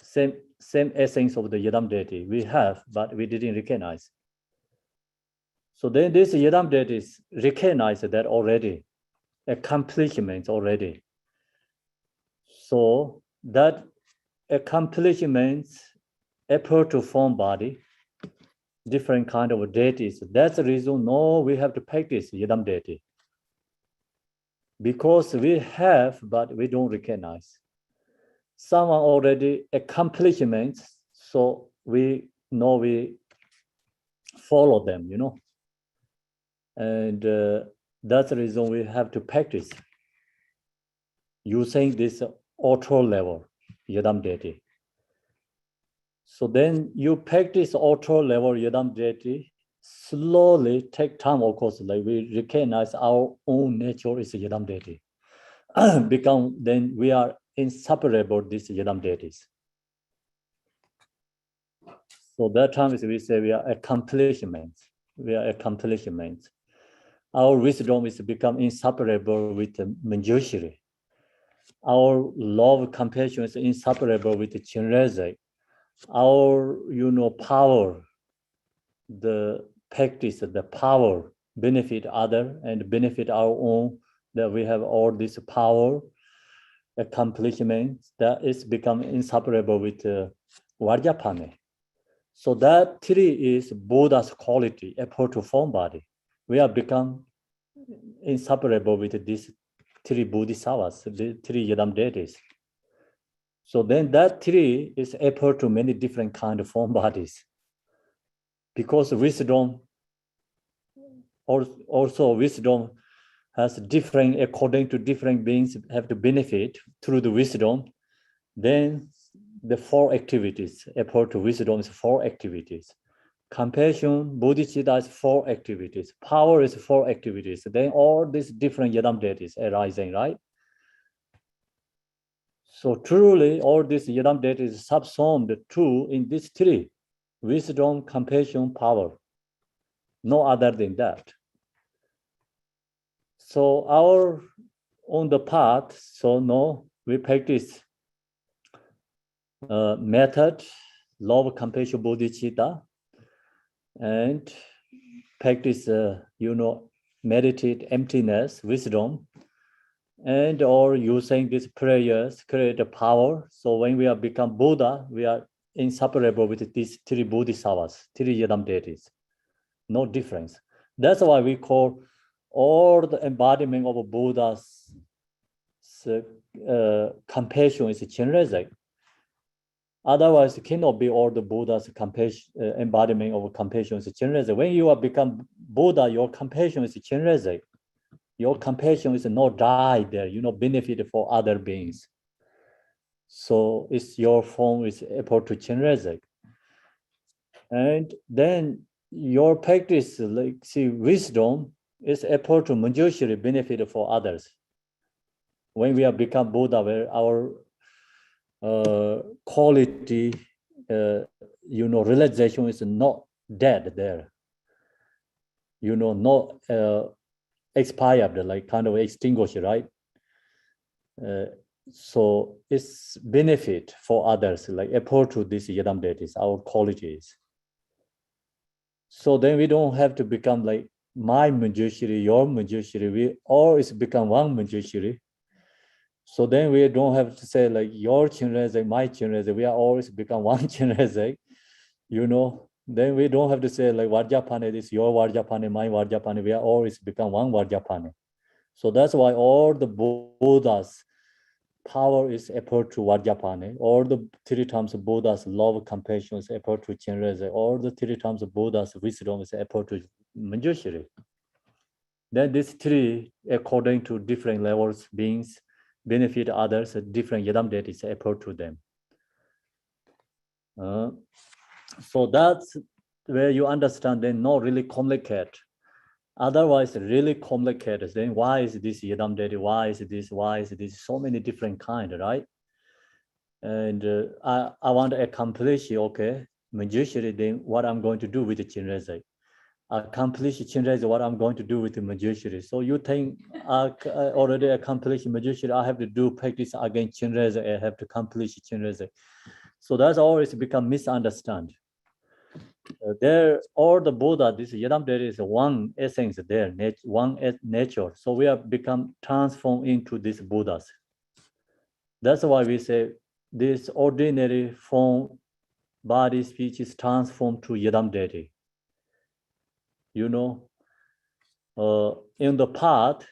same essence of the Yidam deity we have, but we didn't recognize. So then this Yidam deities recognize that already, accomplishments already. So that accomplishments appear to form body, different kind of deities. That's the reason now we have to practice Yidam deity. Because we have, but we don't recognize. Someone already accomplishments, so we know we follow them, And that's the reason we have to practice using this auto level, Yidam deity. So then you practice auto level Yidam deity, slowly take time, of course, like we recognize our own nature is Yidam deity. Then we are inseparable these Yidam deities. So that time is we say we are accomplishments. We are accomplishments. Our wisdom is become inseparable with Manjushri. Our love, compassion is inseparable with Chinrezig. Our, power, the practice, the power, benefit other and benefit our own, that we have all this power, accomplishments, that is become inseparable with Vajrayana. So that three is Buddha's quality, appear to form body. We have become inseparable with these three Bodhisattvas, the three Yidam deities. So then that three is appear to many different kind of form bodies. Because wisdom, also wisdom has different, according to different beings have to benefit through the wisdom, then the 4 activities, according to wisdom is 4 activities. Compassion, bodhicitta is 4 activities. Power is 4 activities. Then all these different yadam deities arising, right? So truly, all these yadam deities subsumed to in these 3: wisdom, compassion, power. No other than that. So our on the path, so no, we practice method, love, compassion, bodhicitta, and practice, meditate emptiness, wisdom, and or using these prayers create a power. So when we are become Buddha, we are inseparable with these 3 bodhisattvas, 3 yadam deities. No difference. That's why we call all the embodiment of Buddha's compassion is Chenrezig. Otherwise, it cannot be all the Buddha's compassion, embodiment of compassion is Chenrezig. When you are become Buddha, your compassion is Chenrezig. Your compassion is not die there, benefit for other beings. So it's your form is able to Chenrezig. And then your practice, like wisdom is able to manjushri benefit for others. When we have become Buddha, where our quality, realization is not dead there. Not expired, like kind of extinguished, right? So it's benefit for others, like able to this yadam deities, our qualities. So then we don't have to become like my manjushri, your manjushri. We always become one manjushri. So then we don't have to say like your Chenrezig, my Chenrezig. We are always become one Chenrezig, Then we don't have to say like Vajrapane, this is your Vajrapane, my Vajrapane. We are always become one Vajrapane. So that's why all the Buddhas' power is equal to Vajrapane. All the 3 times Buddha's love, compassion is equal to Chenrezig. All the 3 times Buddha's wisdom is equal to Manjushri. Then these 3, according to different levels, beings benefit others, different yadam deities equal to them. So that's where you understand then not really complicated. Otherwise, really complicated. Then why is this yadam deity? Why is this? Why is this? So many different kind, right? And I want to accomplish, okay, Manjushri, then what I'm going to do with the Chenrezig. Accomplish Chenrezig, what I'm going to do with the Manjushri. So you think I already accomplished Manjushri, I have to do practice again Chenrezig, I have to accomplish Chenrezig. So that's always become misunderstood. There, all the Buddha, this yadam deity is one essence there, one nature. So we have become transformed into these Buddhas. That's why we say this ordinary form, body, speech is transformed to yadam deity. In the path,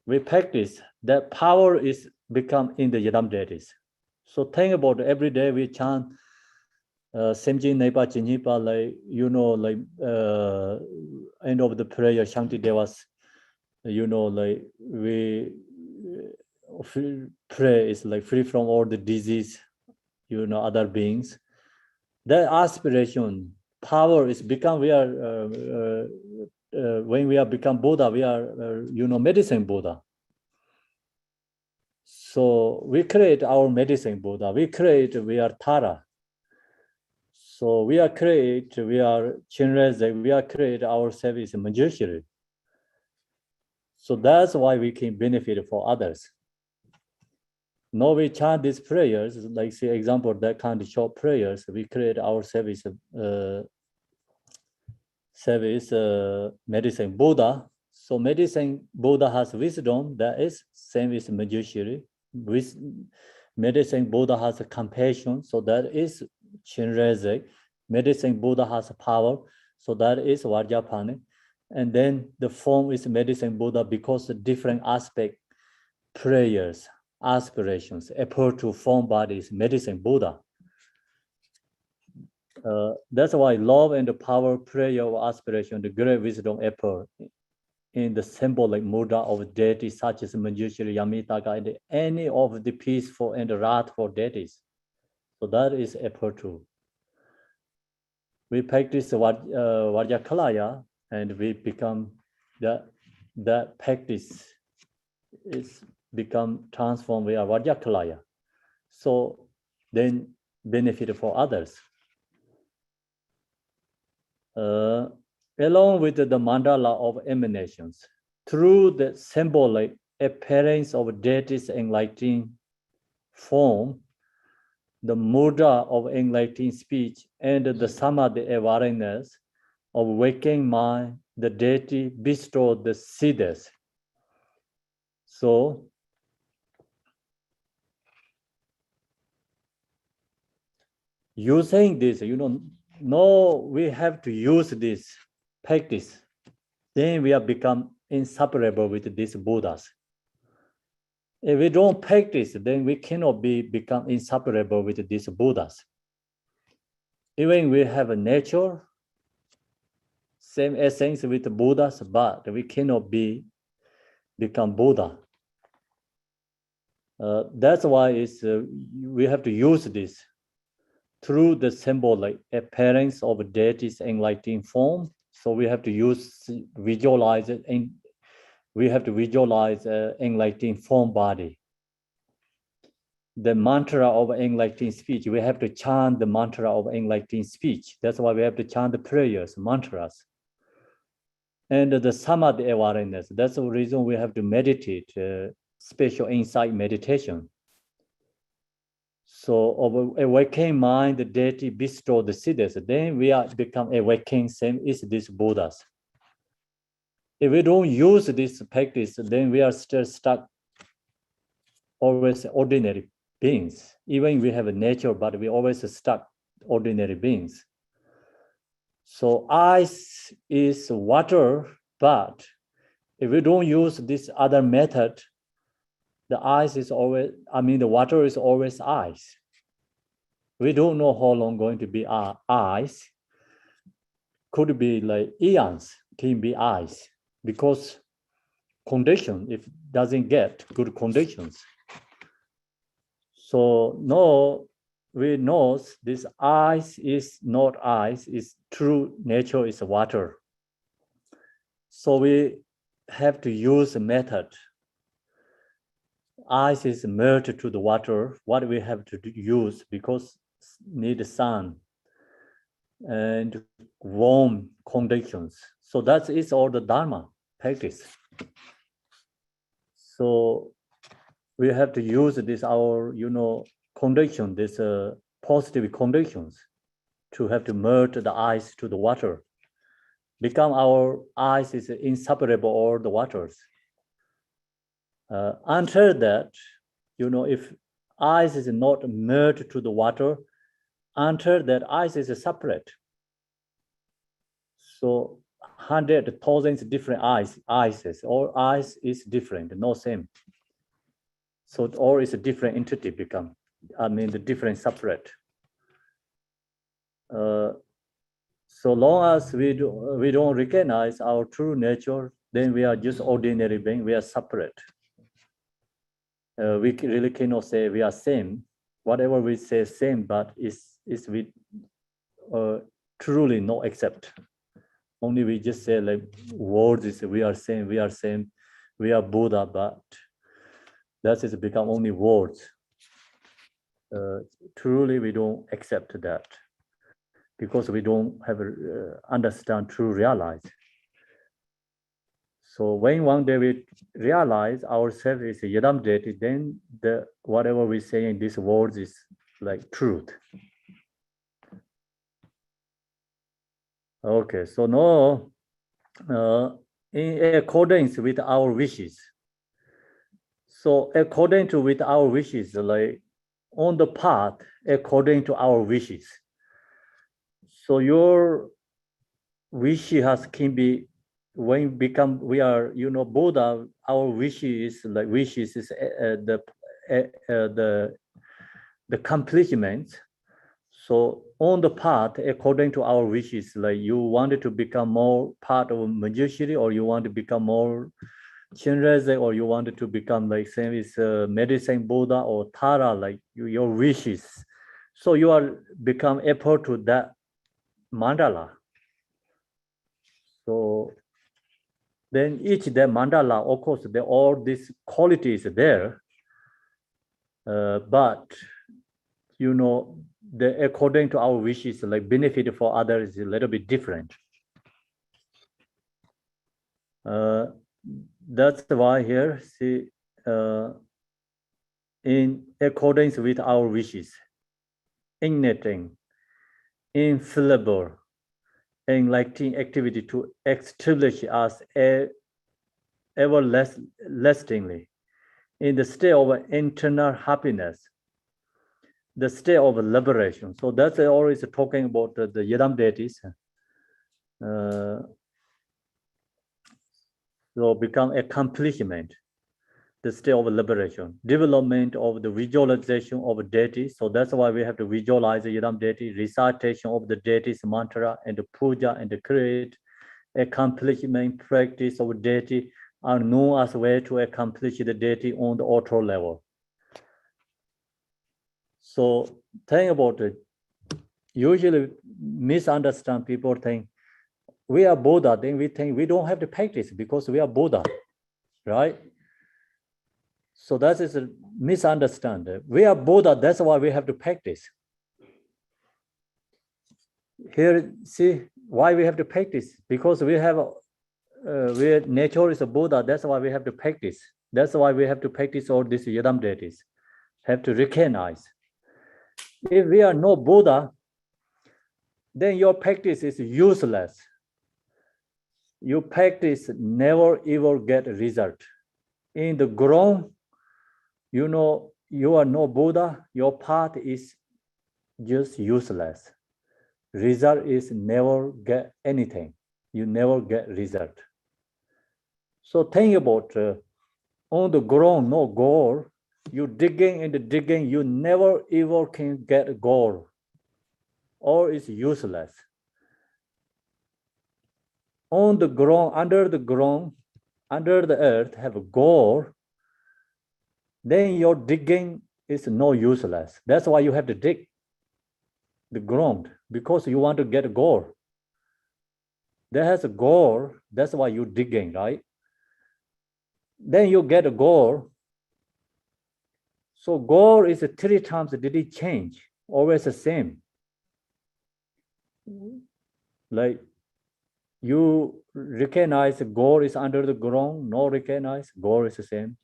we practice that power is become in the yadam deities. So think about it, every day we chant Semji Nepa Chinhipa, like end of the prayer, Shanti Devas, like we pray is like free from all the disease, other beings. That aspiration, power is become, we are, when we are become Buddha, we are, medicine Buddha. So we create our medicine Buddha, we are Tara. So we are Chenrezig, we are create ourselves as Manjushri. So that's why we can benefit for others. Now we chant these prayers, like say example, that kind of short prayers, we create our service medicine Buddha. So medicine Buddha has wisdom, that is same as Manjushri. With medicine Buddha has compassion, so that is Chenrezig. Medicine Buddha has power, so that is Vajrapane. And then the form is medicine Buddha because the different aspect, prayers, aspirations, appear to form bodies, medicine Buddha. That's why love and the power, prayer, or aspiration, the great wisdom appear in the symbolic mudra of deities such as Manjushri, Yamitaka, and any of the peaceful and wrathful deities. So that is effort too. We practice Vajrayana and we become that practice is become transformed via Vajrayana. So then benefit for others. Along with the mandala of emanations, through the symbolic appearance of deities enlightening form, the mudra of enlightening speech, and the samadhi awareness of waking mind, the deity bestowed the siddhas. So, using this, no, we have to use this practice. Then we have become inseparable with these Buddhas. If we don't practice, then we cannot become inseparable with these Buddhas. Even we have a nature, same essence with Buddhas, but we cannot become Buddha. That's why we have to use this through the symbolic appearance of deities enlightening form. So we have to visualize it, and we have to visualize enlightening form body. The mantra of enlightening speech, we have to chant the mantra of enlightening speech. That's why we have to chant the prayers, mantras. And the samadhi awareness, that's the reason we have to meditate, special insight meditation. So of awakening mind, the deity bestow the siddhas, then we are become awakening, same as these Buddhas. If we don't use this practice, then we are still stuck always ordinary beings. Even we have a nature, but we always stuck ordinary beings. So ice is water, but if we don't use this other method, the water is always ice. We don't know how long going to be ice. Could be like eons, can be ice, because condition, if doesn't get good conditions. So no, we know this ice is not ice, its true nature is water. So we have to use a method. Ice is merged to the water. What we have to use, because need sun and warm conditions. So that is all the Dharma practice. So we have to use this condition, this positive conditions, to have to merge the ice to the water. Become our ice is inseparable all the waters. Until that, if ice is not merged to the water, until that ice is separate. So 100,000 different ices, all ice is different, no same. So all is a different entity the different separate. So long as we don't recognize our true nature, then we are just ordinary being, we are separate. We really cannot say we are same. Whatever we say same, but is we truly not accept. Only we just say like words is we are same, we are Buddha, but that is become only words. Truly we don't accept that, because we don't have understand true realize. So when one day we realize ourselves is a yadam deity, then whatever we say in these words is like truth. Okay, so now in accordance with our wishes. So according to with our wishes, like on the path according to our wishes. So your wish can be, when we are Buddha, our wishes is the accomplishment. So on the path, according to our wishes, like you wanted to become more part of Manjushri, or you want to become more Chenrezig, or you wanted to become like same as medicine Buddha or Tara, like your wishes. So you are become effort to that mandala. So then each the mandala, of course, all these qualities there, but you know, according to our wishes, like benefit for others is a little bit different. That's why here, see, in accordance with our wishes, igniting, infallible, enlightening activity to establish us everlastingly in the state of internal happiness, the state of liberation. So that's always talking about the Yidam deities. So become accomplishment, the state of liberation, development of the visualization of a deity. So that's why we have to visualize the Yidam deity, recitation of the deity's mantra, and the puja, and the create, accomplishment, practice of deity are known as way to accomplish the deity on the auto level. So think about it. Usually misunderstand, people think we are Buddha, then we think we don't have to practice because we are Buddha, right? So that is a misunderstanding. We are Buddha, that's why we have to practice. Here, see why we have to practice, because we have nature is a Buddha, that's why we have to practice. That's why we have to practice all these Yidam deities, have to recognize. If we are no Buddha, then your practice is useless. Your practice never ever get result. In the ground, you know, you are no Buddha, your path is just useless. Result is never get anything. You never get result. So think about on the ground, no goal. You digging and digging, you never ever can get a goal, or it's useless. On the ground, under the earth, have a goal, then your digging is no useless. That's why you have to dig the ground, because you want to get a goal. There has a goal, that's why you're digging, right? Then you get a goal. So goal is 3 times, did it change? Always the same. Like you recognize the goal is under the ground, no recognize, goal is the same.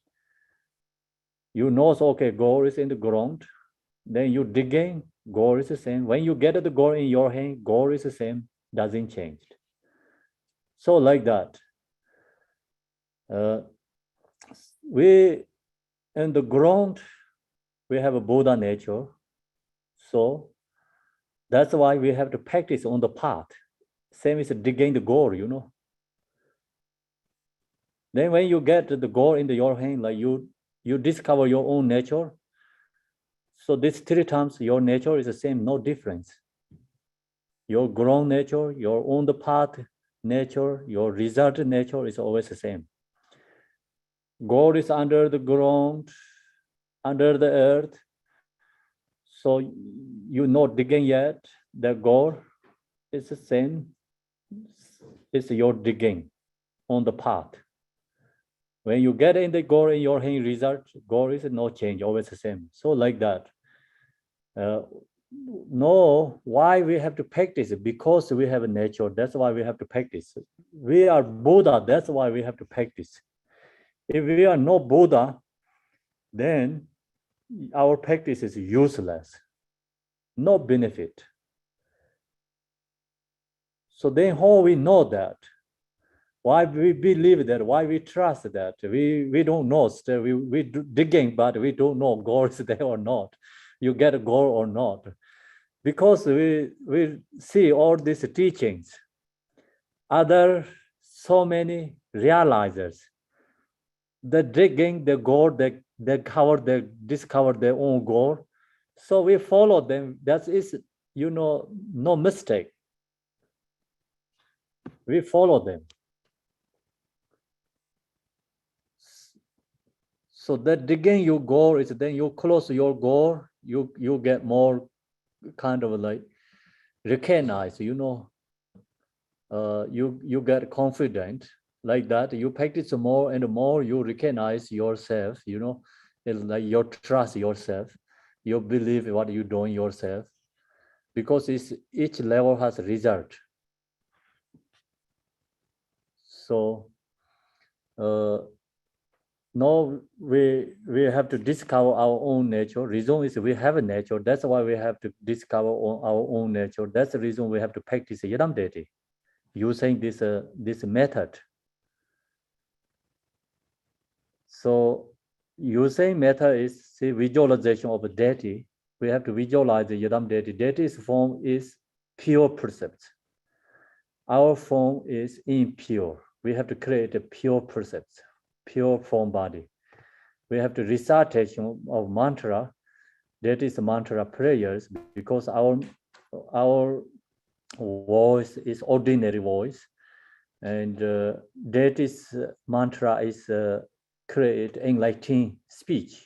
You know, so okay, goal is in the ground. Then you digging, goal is the same. When you get the goal in your hand, goal is the same, doesn't change. So like that. We in the ground, we have a Buddha nature. So that's why we have to practice on the path. Same as digging the goal, you know. Then when you get the goal in your hand, like you discover your own nature. So these 3 times your nature is the same, no difference. Your ground nature, your on the path nature, your result nature is always the same. God is under the ground, under the earth. So you're not digging yet. The God is the same. It's your digging on the path. When you get in the God in your hand result, God is no change, always the same. So like that. No, why we have to practice? Because we have a nature, that's why we have to practice. We are Buddha, that's why we have to practice. If we are no Buddha, then our practice is useless, no benefit. So then how we know that? Why we believe that? Why we trust that? We don't know. Still, we digging, but we don't know God is there or not. You get a goal or not. Because we see all these teachings, other so many realizers, the digging the goal, they discover their own goal. So we follow them. That is no mistake. We follow them. So that again your goal is then you close your goal, you get more kind of like recognize, you get confident like that. You practice more and more, you recognize yourself, it's like you trust yourself, you believe what you're doing yourself, because each level has a result. So now we have to discover our own nature. Reason is we have a nature. That's why we have to discover our own nature. That's the reason we have to practice yidam deity using this method. So using method is visualization of a deity. We have to visualize the yidam deity. Deity's form is pure percept. Our form is impure. We have to create a pure percept, pure form body. We have to recitation of mantra. That is mantra prayers, because our voice is ordinary voice, and that is mantra is create enlightening speech.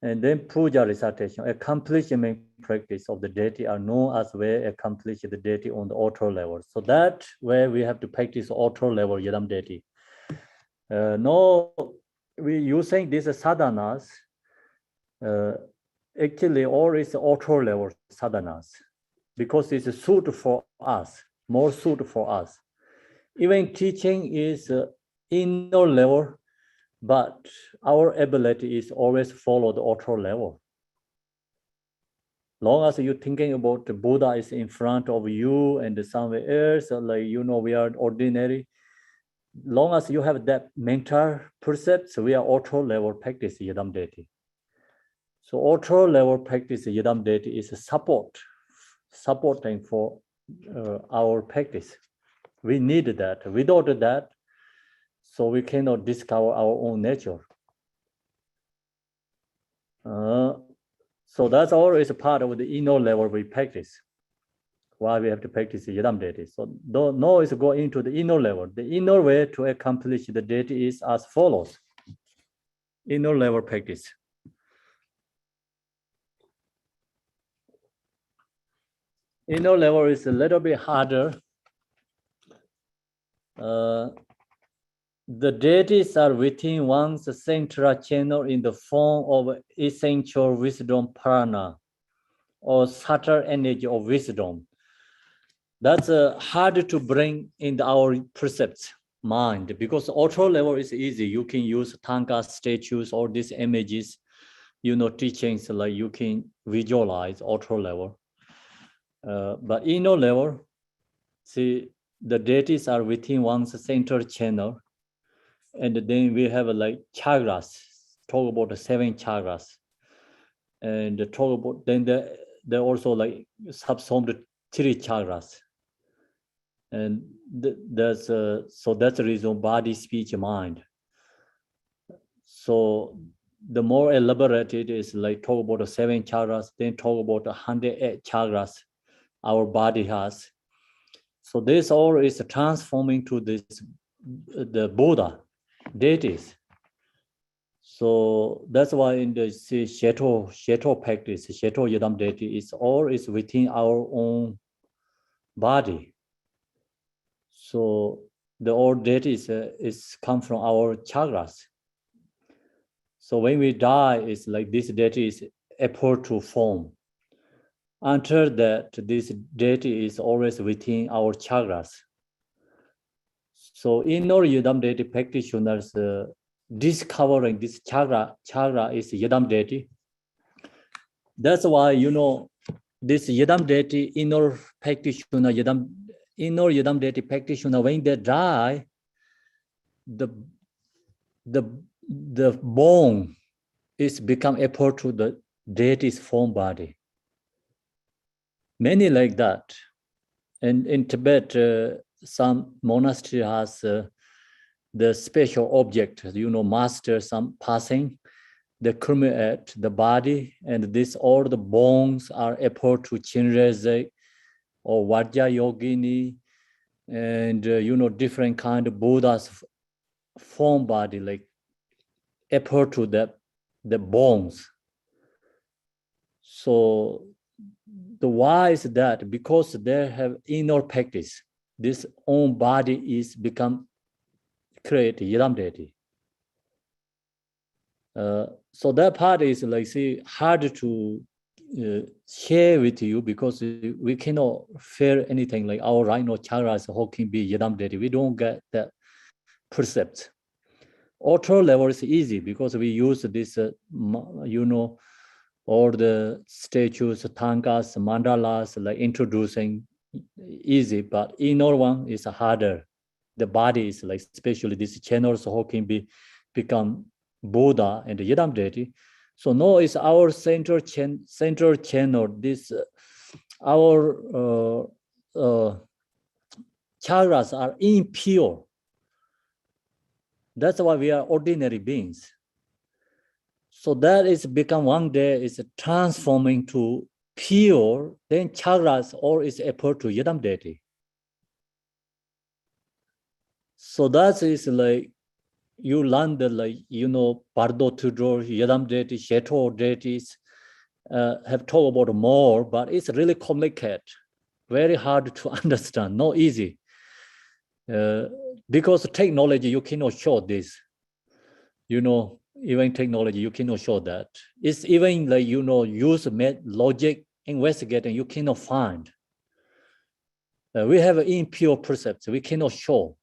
And then puja recitation, accomplishment practice of the deity are known as we accomplish the deity on the altar level. So that way we have to practice altar level yidam deity. No, we using these sadhanas. Actually, all is altar level sadhanas, because it's suit for us, more suit for us. Even teaching is inner level, but our ability is always follow the altar level. Long as you're thinking about the Buddha is in front of you and somewhere else, like we are ordinary. Long as you have that mental perception, we are altar level practice yidam deity. So altar level practice yidam deity is a supporting for our practice. We need that. Without that, so we cannot discover our own nature. So that's always a part of the inner level we practice. Why we have to practice yidam deity. So now is go into the inner level. The inner way to accomplish the deity is as follows. Inner level practice. Inner level is a little bit harder. The deities are within one's central channel in the form of essential wisdom prana, or subtle energy of wisdom. That's hard to bring in our percept mind, because altar level is easy. You can use tanka statues or these images, teachings, like you can visualize altar level. But inner level, see, the deities are within one's central channel. And then we have like chakras, talk about the 7 chakras. And talk about, then they also like subsumed 3 chakras. And so that's the reason body, speech, mind. So the more elaborated is like talk about the 7 chakras, then talk about the 108 chakras our body has. So this all is transforming to the Buddha deities. So that's why in the Sheto practice, Sheto yidam deity is all is within our own body. So the all deity is come from our chakras. So when we die, it's like this deity is appear to form. Until that, this deity is always within our chakras. So inner yidam deity practitioners discovering this chakra is yidam deity. That's why this yidam deity inner practitioner, inner yidam deity practitioner, when they die, the bone is become appear to the deity's form body. Many like that. And in Tibet, some monastery has the special object, master, some passing, the permeate the body, and this all the bones are able to Chinreze or Vajrayogini, and different kind of Buddhas form body like able to the bones. So the why is that? Because they have inner practice. This own body is become create Yidam deity. So that part is like hard to share with you because we cannot feel anything like our rhino chakras how can be Yidam deity. We don't get that percept. Auto level is easy because we use this, all the statues, tankas, mandalas, like introducing easy, but inner one is harder. The body is like, especially these channels how can be become Buddha and Yidam deity. So no, it's our central channel. This our chakras are impure. That's why we are ordinary beings. So that is become one day is transforming to pure, then chakras all is able to Yidam deity. So that is like you learn the Bardo Tudor, Yidam deity, Sheto deities have talked about more, but it's really complicated, very hard to understand, not easy. Because technology, you cannot show this. Even technology, you cannot show that. It's even like, use logic, investigate, and you cannot find. We have an impure perception, we cannot show.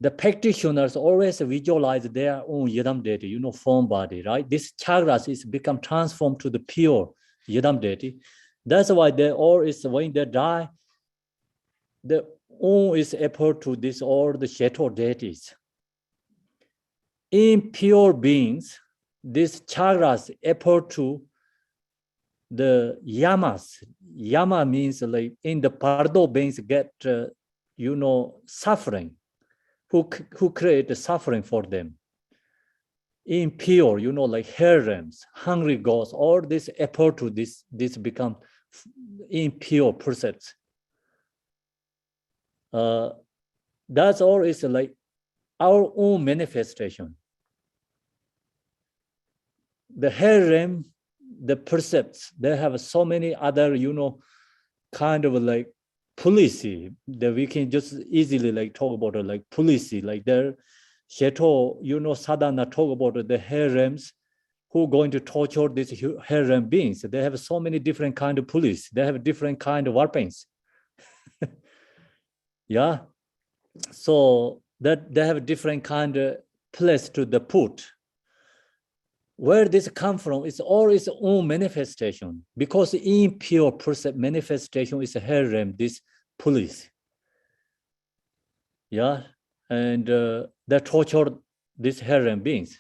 The practitioners always visualize their own Yidam deity, form body, right? This chakras is become transformed to the pure Yidam deity. That's why they all is when they die, the own is able to this all the Sheto deities. Impure beings, these chakras able to the yamas. Yama means like in the Pardo beings get, suffering. Who create the suffering for them? Impure, like harems, hungry ghosts, all this able to this become impure percepts. That's all is like our own manifestation. The harem, the percepts, they have so many other, kind of like policy that we can just easily like talk about it, like policy, like their Sheto, sadhana talk about the harems who going to torture these harem beings. They have so many different kind of police. They have different kind of weapons. Yeah. So that they have different kind of place to the put. Where this come from, it's all its own manifestation. Because impure percept manifestation is a harem, this police. Yeah, and they torture these harem beings.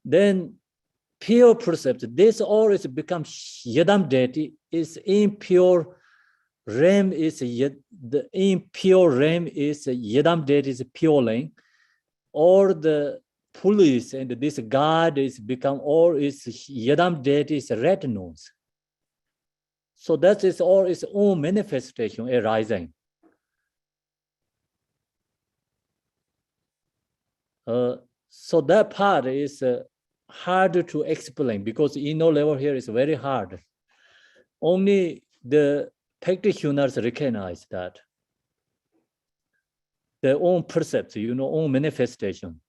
Then pure percept, this all is become Yidam deity, is impure realm is the impure realm is Yidam deity is pure lane, or the police and this God is become all is Yidam deity's retinues. So that is all its own manifestation arising. So that part is hard to explain because inner level here is very hard. Only the practitioners recognize that. Their own perception, own manifestation.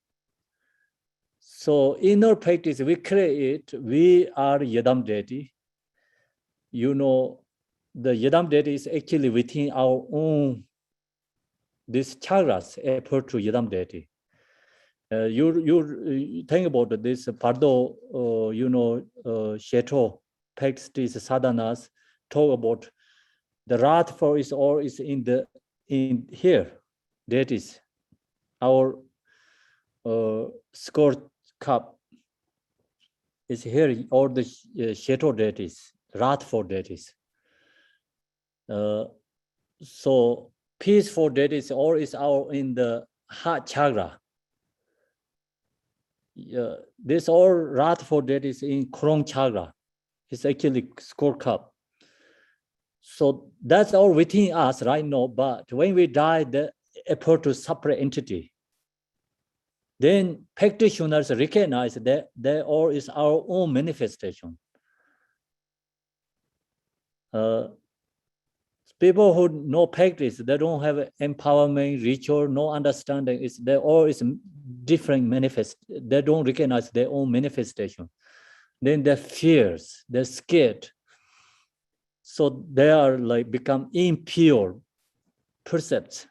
So inner practice, we create, we are Yidam deity. The Yidam deity is actually within our own, these chakras able to Yidam deity. You think about this Pardo, Sheto, practice sadhanas, talk about the Rat for is all is in here. That is our score cup is here, all the Sheto deities, Rat for deities. So peaceful deities all is our in the heart chakra. this all Rutherford that is in Krong Chakra. It's actually skull cup. So that's all within us right now. But when we die, the effort to separate entity. Then practitioners recognize that that all is our own manifestation. People who no practice, they don't have empowerment, ritual, no understanding. They all is different manifest. They don't recognize their own manifestation. Then they're fears, they're scared. So they are like become impure percepts.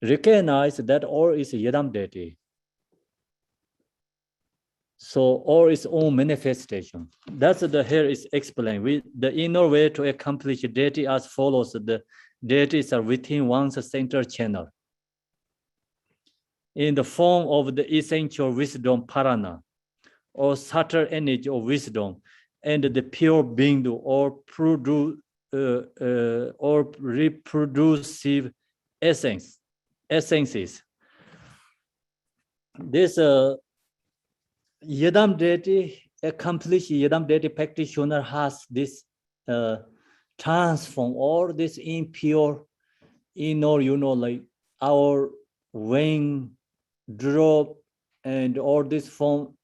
Recognize that all is Yadam deity. So all its own manifestation. That's the here is explained. The inner way to accomplish deity as follows. The deities are within one's central channel. In the form of the essential wisdom parana, or subtle energy of wisdom, and the pure being or reproducive essences. This Yadam deity, accomplished Yadam deity practitioner has this transform all this impure inner, like our wing, drop, and all this form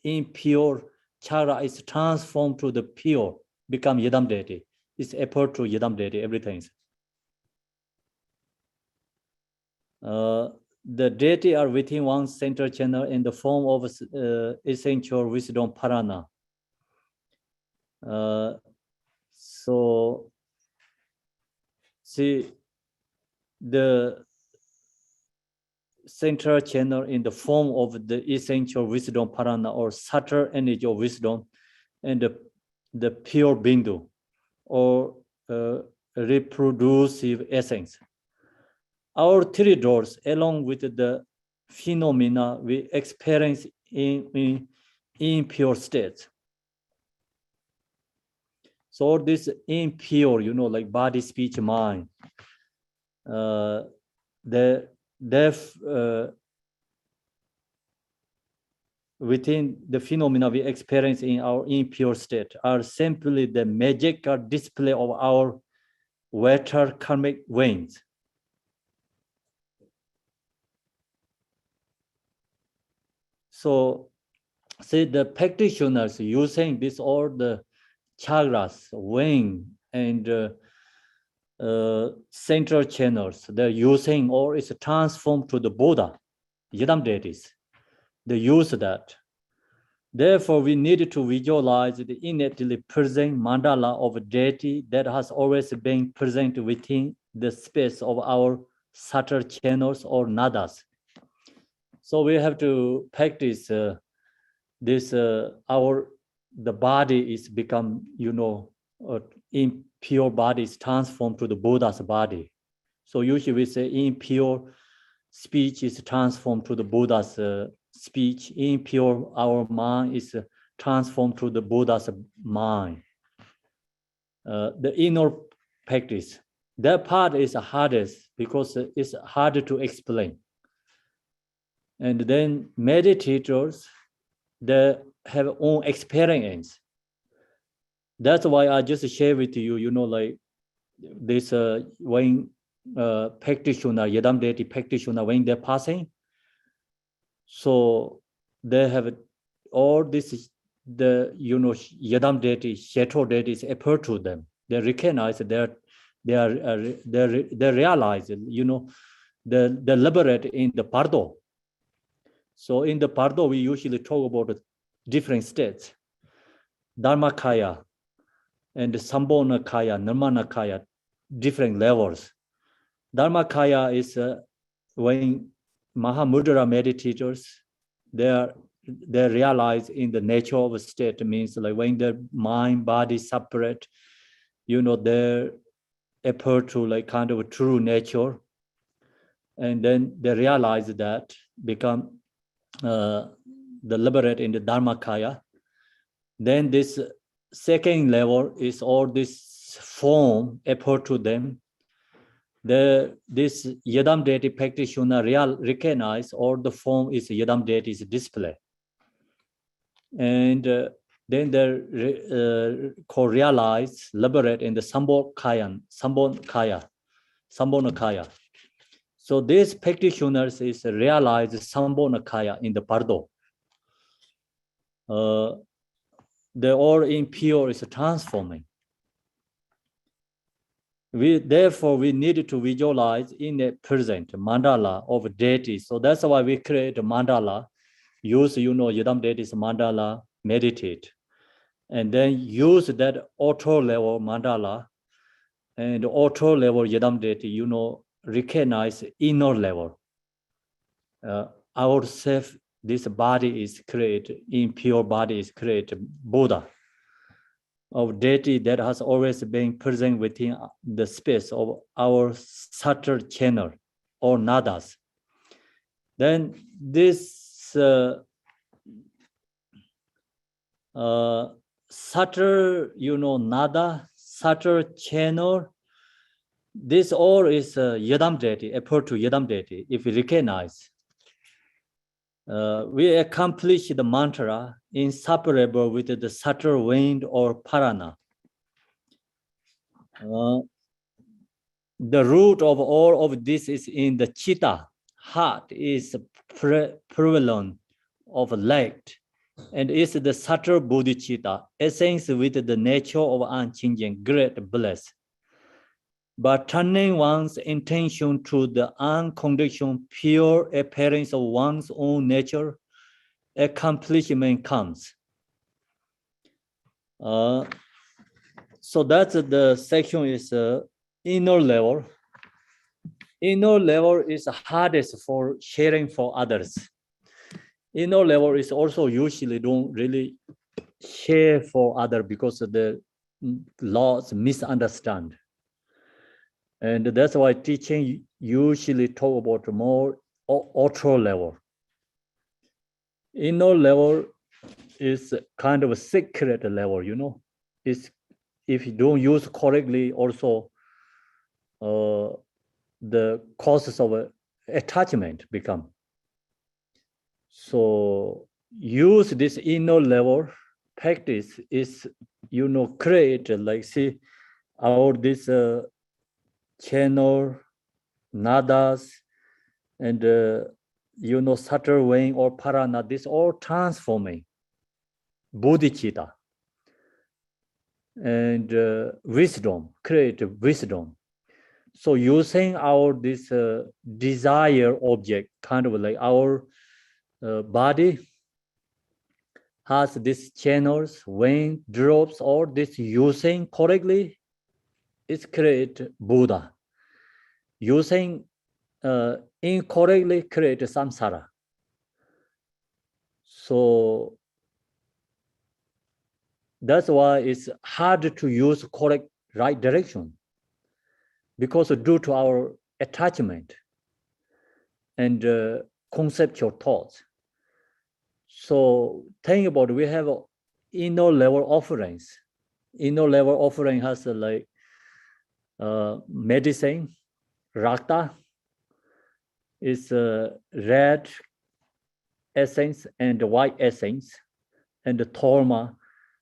impure chakra is transformed to the pure, become Yadam deity. It's effort to Yadam deity, everything. The deity are within one central channel in the form of essential wisdom parana. So, see, the central channel in the form of the essential wisdom parana or subtle energy of wisdom, and the pure bindu or reproducive essence. Our three doors, along with the phenomena we experience in impure states. So this impure, like body, speech, mind, within the phenomena we experience in our impure state are simply the magical display of our water karmic veins. So, see, the practitioners using this all the chakras, wing, and central channels, they're using or it's transformed to the Buddha, Yadam deities. They use that. Therefore, we need to visualize the innately present mandala of a deity that has always been present within the space of our subtle channels or nadas. So we have to practice this. The body is become, impure body is transformed to the Buddha's body. So usually we say impure speech is transformed to the Buddha's speech. Impure our mind is transformed to the Buddha's mind. The inner practice, that part is the hardest because it's harder to explain. And then meditators, they have own experience. That's why I just share with you, like this when practitioner, Yadam deity practitioner, when they're passing, so they have all this, the Yadam deity, Shetro deities appear to them. They recognize that they realize, they liberate in the Pardo. So in the Pardo, we usually talk about different states, Dharmakaya and Sambhonakaya, Nirmanakaya, different levels. Dharmakaya is when Mahamudra meditators, they realize in the nature of a state, means like when the mind, body separate, they appear to like kind of a true nature. And then they realize that, become the liberate in the Dharmakaya. Then this second level is all this form appear to them. this Yadam deity practitioner recognize all the form is Yadam deity's display. And then they co-realize, liberate in the Sambhonakaya. So these practitioners is realize Sambhonakaya in the Pardo. The all impure is transforming. Therefore, we need to visualize in the present mandala of deity. So that's why we create a mandala. Use, Yadam deity's mandala, meditate. And then use that auto level mandala and auto level Yadam deity, recognize inner level. Ourself, this body is created, impure body is created, Buddha. Of deity that has always been present within the space of our subtle channel or nadas. Then this subtle, nada, subtle channel, this all is Yadam deity, apart to Yadam deity. If we recognize, we accomplish the mantra inseparable with the subtle wind or parana. The root of all of this is in the chitta. Heart is prevalent of light, and is the subtle bodhicitta, essence with the nature of unchanging, great bliss. But turning one's intention to the unconditioned, pure appearance of one's own nature, accomplishment comes. So that's the section is inner level. Inner level is hardest for sharing for others. Inner level is also usually don't really share for others because of the laws misunderstand. And that's why teaching usually talk about more outer level. Inner level is kind of a secret level, It's, if you don't use correctly, also the causes of attachment become. So use this inner level practice is, create like see our this channel, nadas, and subtle vein or parana, this all transforming bodhicitta and wisdom, create wisdom. So using our this desire object, kind of like our body has these channels, vein, drops, or this using correctly, it's create Buddha. Using incorrectly create samsara. So that's why it's hard to use correct right direction, because due to our attachment and conceptual thoughts. So think about it, we have inner level offerings. Inner level offering has like medicine, rakta, is red essence and white essence, and the torma.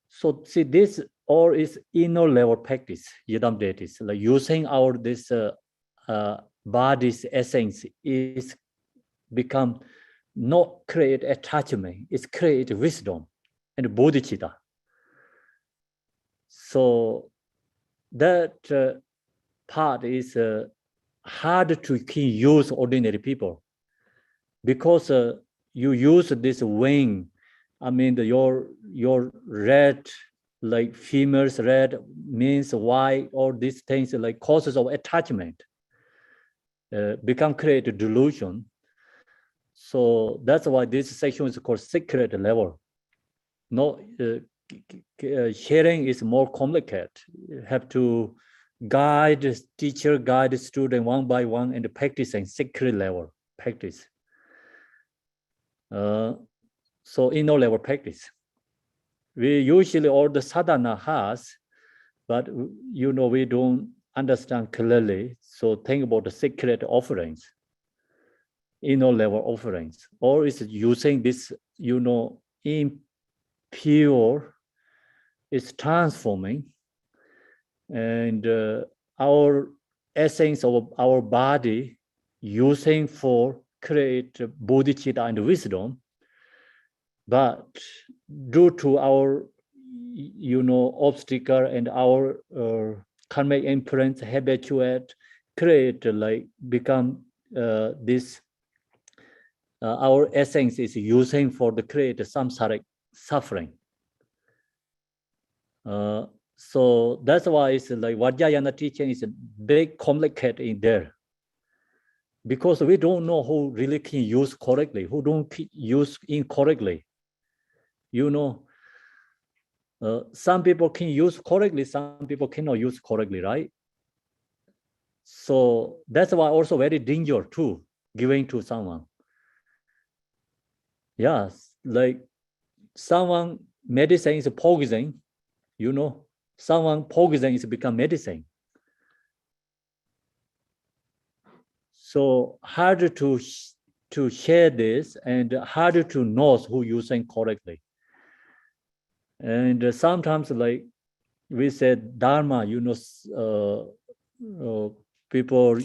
So see, this all is inner level practice, Yadam deities, like using our this body's essence is become not create attachment, it's create wisdom and bodhicitta. So that part is hard to use ordinary people, because you use this wing. I mean, your red, like females, red means white, all these things like causes of attachment become create a delusion. So that's why this section is called secret level. No, sharing is more complicated. You have to guide teacher, guide student one by one, and practicing secret level practice. So inner level practice. We usually all the sadhana has, but we don't understand clearly. So think about the secret offerings, inner level offerings, or is it using this, impure, is transforming, and our essence of our body using for create bodhicitta and wisdom, but due to our obstacle and our karmic imprints habituate create like become this our essence is using for the create samsaric suffering. So that's why it's like Vajrayana teaching is a big complicated in there, because we don't know who really can use correctly, who don't use incorrectly. Some people can use correctly, some people cannot use correctly, right? So that's why also very danger too, giving to someone. Yes, like someone medicine is poison, someone poison is become medicine. So harder to share this and harder to know who using correctly. And sometimes like we said Dharma, people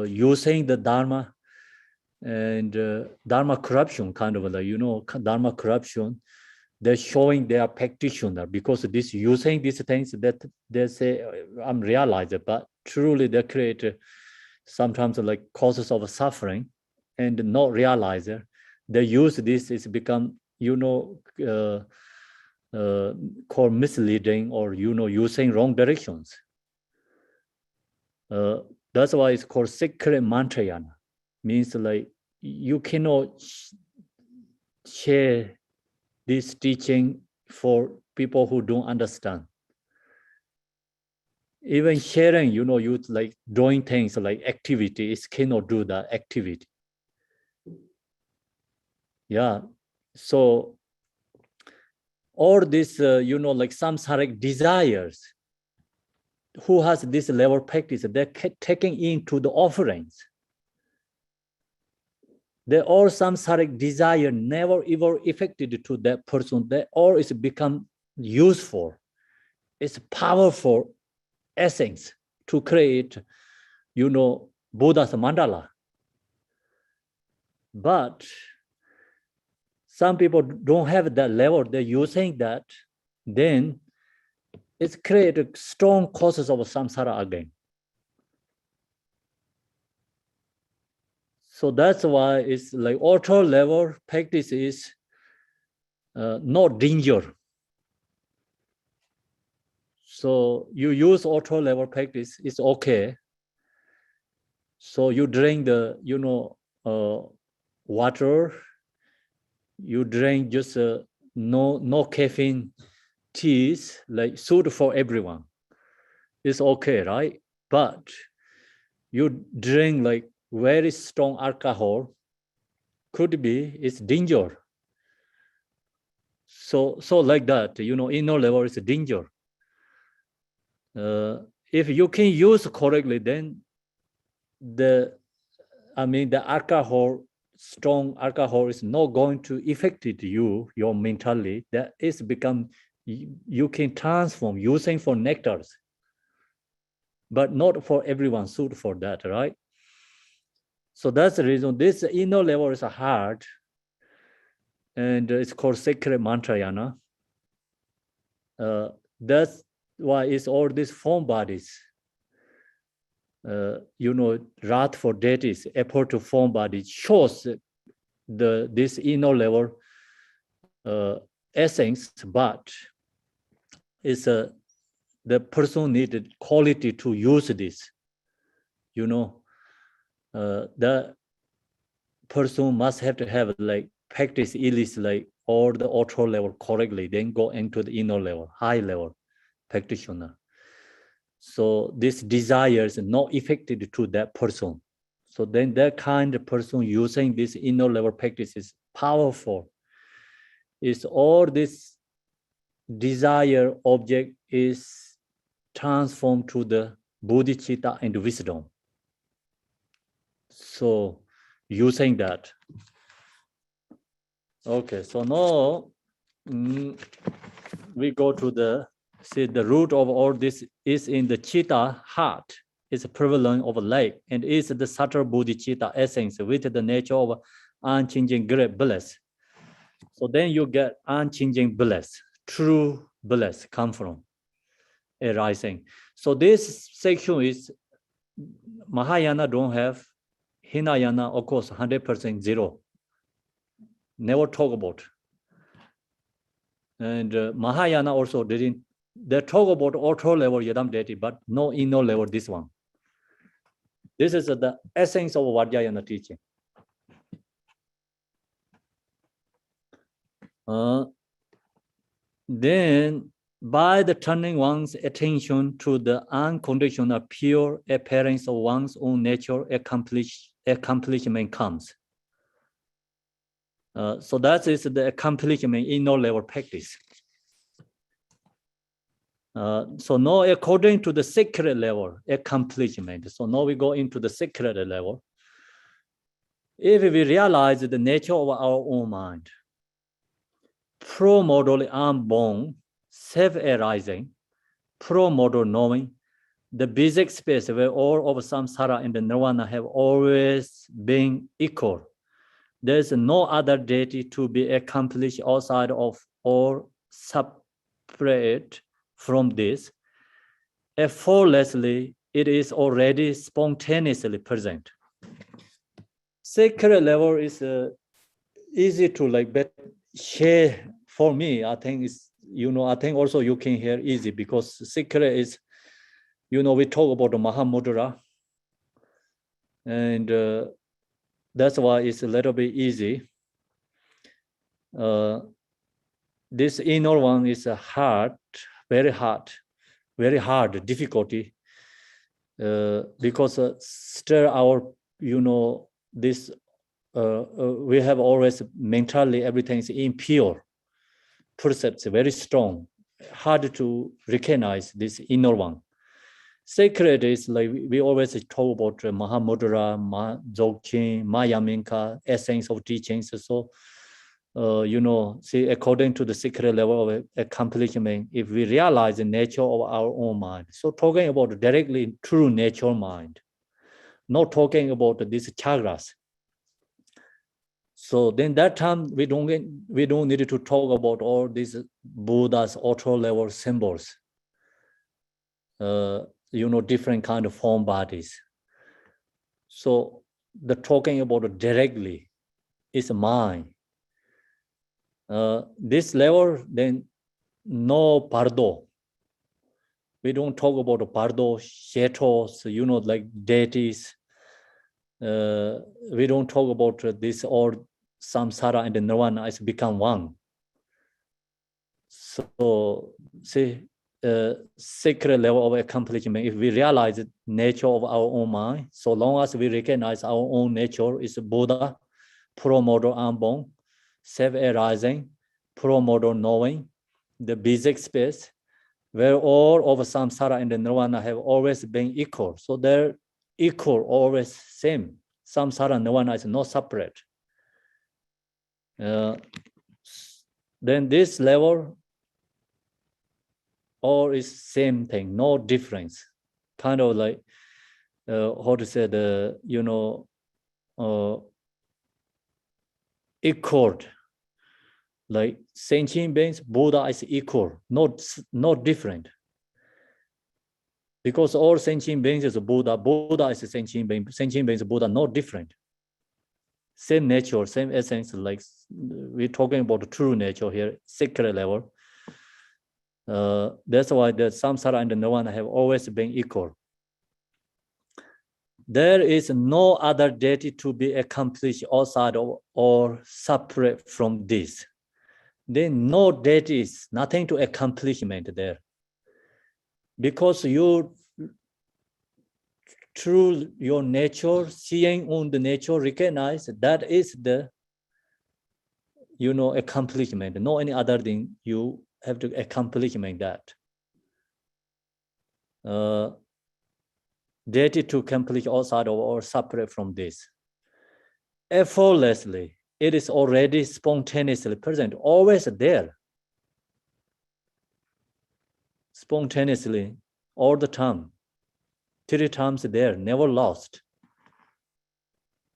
using the Dharma and Dharma corruption, kind of like, Dharma corruption, they're showing they are practitioner because this using these things that they say, I'm realizing, but truly they create sometimes like causes of suffering and not realize it. They use this, it's become, called misleading or, using wrong directions. That's why it's called secret mantrayana. Means like you cannot share this teaching for people who don't understand. Even sharing, you like doing things like activities cannot do that activity. Yeah. So all this, like samsaric desires, who has this level practice, they're taking into the offerings. They all samsaric desire never ever affected to that person. They all is become useful. It's powerful essence to create, Buddha's mandala. But some people don't have that level. They're using that, then it's created strong causes of samsara again. So that's why it's like auto level practice is not danger. So you use auto level practice, it's okay. So you drink the, water, you drink just no caffeine teas, like suit for everyone. It's okay, right? But you drink like very strong alcohol, could be it's danger. So like that, inner level is a danger. If you can use correctly, then the alcohol, strong alcohol is not going to affect your mentally. That is become, you can transform using for nectars, but not for everyone suit for that, right? So that's the reason this inner level is hard, and it's called sacred mantrayana. That's why it's all these form bodies. Wrath for deities, effort to form body shows this inner level essence, but it's the person needed quality to use this. The person must have to have like practice at least like all the auto level correctly, then go into the inner level, high level practitioner. So this desire is not affected to that person. So then that kind of person using this inner level practice is powerful. Is all this desire object is transformed to the bodhicitta, and wisdom. So you saying that. Okay, so now we go to the root of all this is in the chitta heart. Is prevalent of light and is the subtle bodhicitta essence with the nature of unchanging great bliss. So then you get unchanging bliss, true bliss come from arising. So this section is Mahayana don't have, Hinayana of course 100% zero. Never talk about. And Mahayana also didn't, they talk about auto level Yadam deity, but no inner level this one. This is the essence of Vajrayana teaching. Then by the turning one's attention to the unconditional pure appearance of one's own nature, accomplishment comes. So that is the accomplishment in no level practice. So now according to the secret level accomplishment, so now we go into the secret level. If we realize the nature of our own mind, pro-modal unborn, self-arising, pro-modal knowing, the basic space where all of samsara and the nirvana have always been equal. There is no other deity to be accomplished outside of or separate from this. Effortlessly, it is already spontaneously present. Secret level is easy to share for me. I think it's, I think also you can hear easy because secret is, we talk about the Mahamudra and that's why it's a little bit easy. This inner one is hard, very hard difficulty because still our, this we have always mentally everything is impure, percepts very strong, hard to recognize this inner one. Sacred is like we always talk about Mahamudra, Dzogchen, Mayaminka, essence of teachings. So, according to the secret level of accomplishment, if we realize the nature of our own mind, so talking about directly true nature mind, not talking about these chakras. So then that time we don't need to talk about all these Buddha's auto level symbols. Different kind of form bodies. So the talking about directly is mind. This level, then no pardo. We don't talk about pardo, shetos, like deities. We don't talk about this or samsara and the nirvana has become one. So see, sacred level of accomplishment, if we realize the nature of our own mind, so long as we recognize our own nature is Buddha, pro-modal unborn, self-arising, pro-modal knowing, the basic space, where all of samsara and the nirvana have always been equal. So they're equal, always same. Samsara and nirvana is not separate. Then this level, all is same thing, no difference. Kind of like, how to say, equal. Like sentient beings, Buddha is equal, not different. Because all sentient beings is Buddha, Buddha is a sentient beings, Buddha, not different. Same nature, same essence, like we're talking about the true nature here, secret level. That's why the samsara and the nirvana have always been equal. There is no other deity to be accomplished outside of or separate from this. Then no deities, nothing to accomplishment there. Because you, through your nature, seeing on the nature, recognize that is the, accomplishment. No any other thing you have to accomplishment that. deity to complete outside or separate from this. Effortlessly, it is already spontaneously present, always there. Spontaneously, all the time. 3 times there, never lost.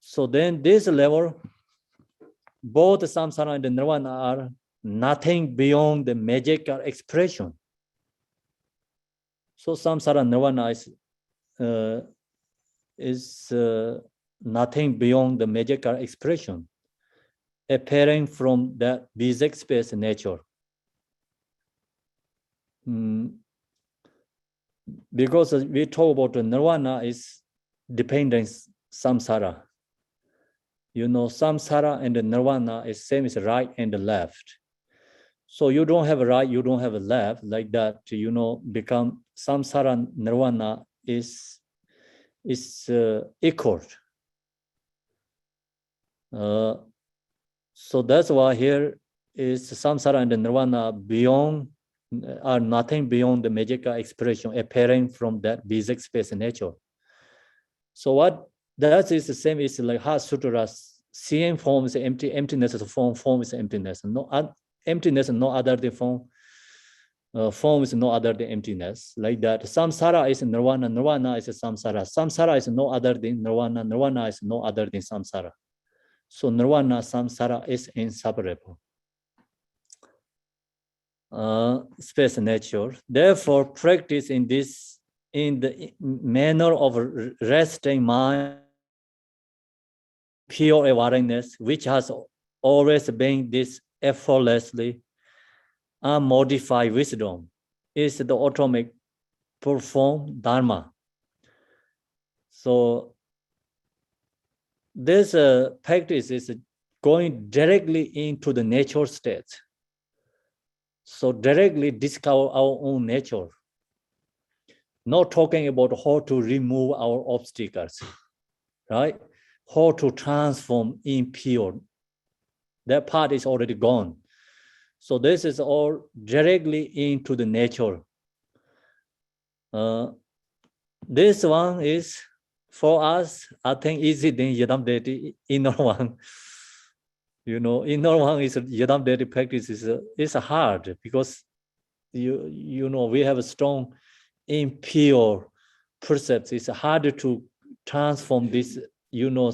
So then this level, both samsara and nirvana are nothing beyond the magical expression. So samsara nirvana is nothing beyond the magical expression, appearing from that basic space nature. Because we talk about the nirvana is dependence samsara. You know, samsara and the nirvana is same as right and the left. So you don't have a right, you don't have a left, like that, you know, become samsara nirvana is equal. So that's why here is samsara and the nirvana beyond, are nothing beyond the magical expression appearing from that basic space nature. So what that is the same is like Heart Sutra, seeing form is empty, emptiness is form, form is emptiness. No emptiness, no other than form. Form is no other than emptiness. Like that. Samsara is nirvana, nirvana is samsara. Samsara is no other than nirvana, nirvana is no other than samsara. So nirvana, samsara is inseparable. Space nature. Therefore, practice in this, in the manner of resting mind, pure awareness, which has always been this effortlessly unmodified wisdom, is the automatic perform dharma. So this practice is going directly into the nature state. So directly discover our own nature. Not talking about how to remove our obstacles, right? How to transform impure. That part is already gone. So this is all directly into the nature. This one is, for us, I think easy than Yadam Deity, inner one. You know, inner one is Yadam Deity practice is hard because you know we have a strong impure percepts. It's hard to transform this, you know,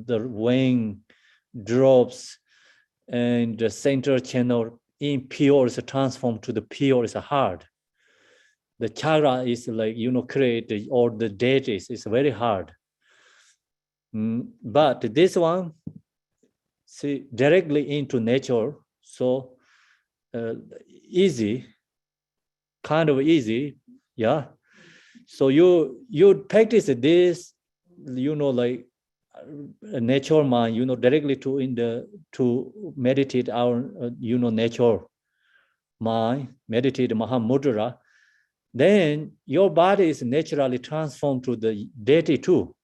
the wing drops and the center channel impure is transformed to the pure is hard. The chakra is like, you know, create or the deities is very hard. But this one, see, directly into nature, so easy, kind of easy, yeah. So you practice this, you know, like nature mind, you know, directly to meditate our, you know, nature mind, meditate Mahamudra, then your body is naturally transformed to the deity too.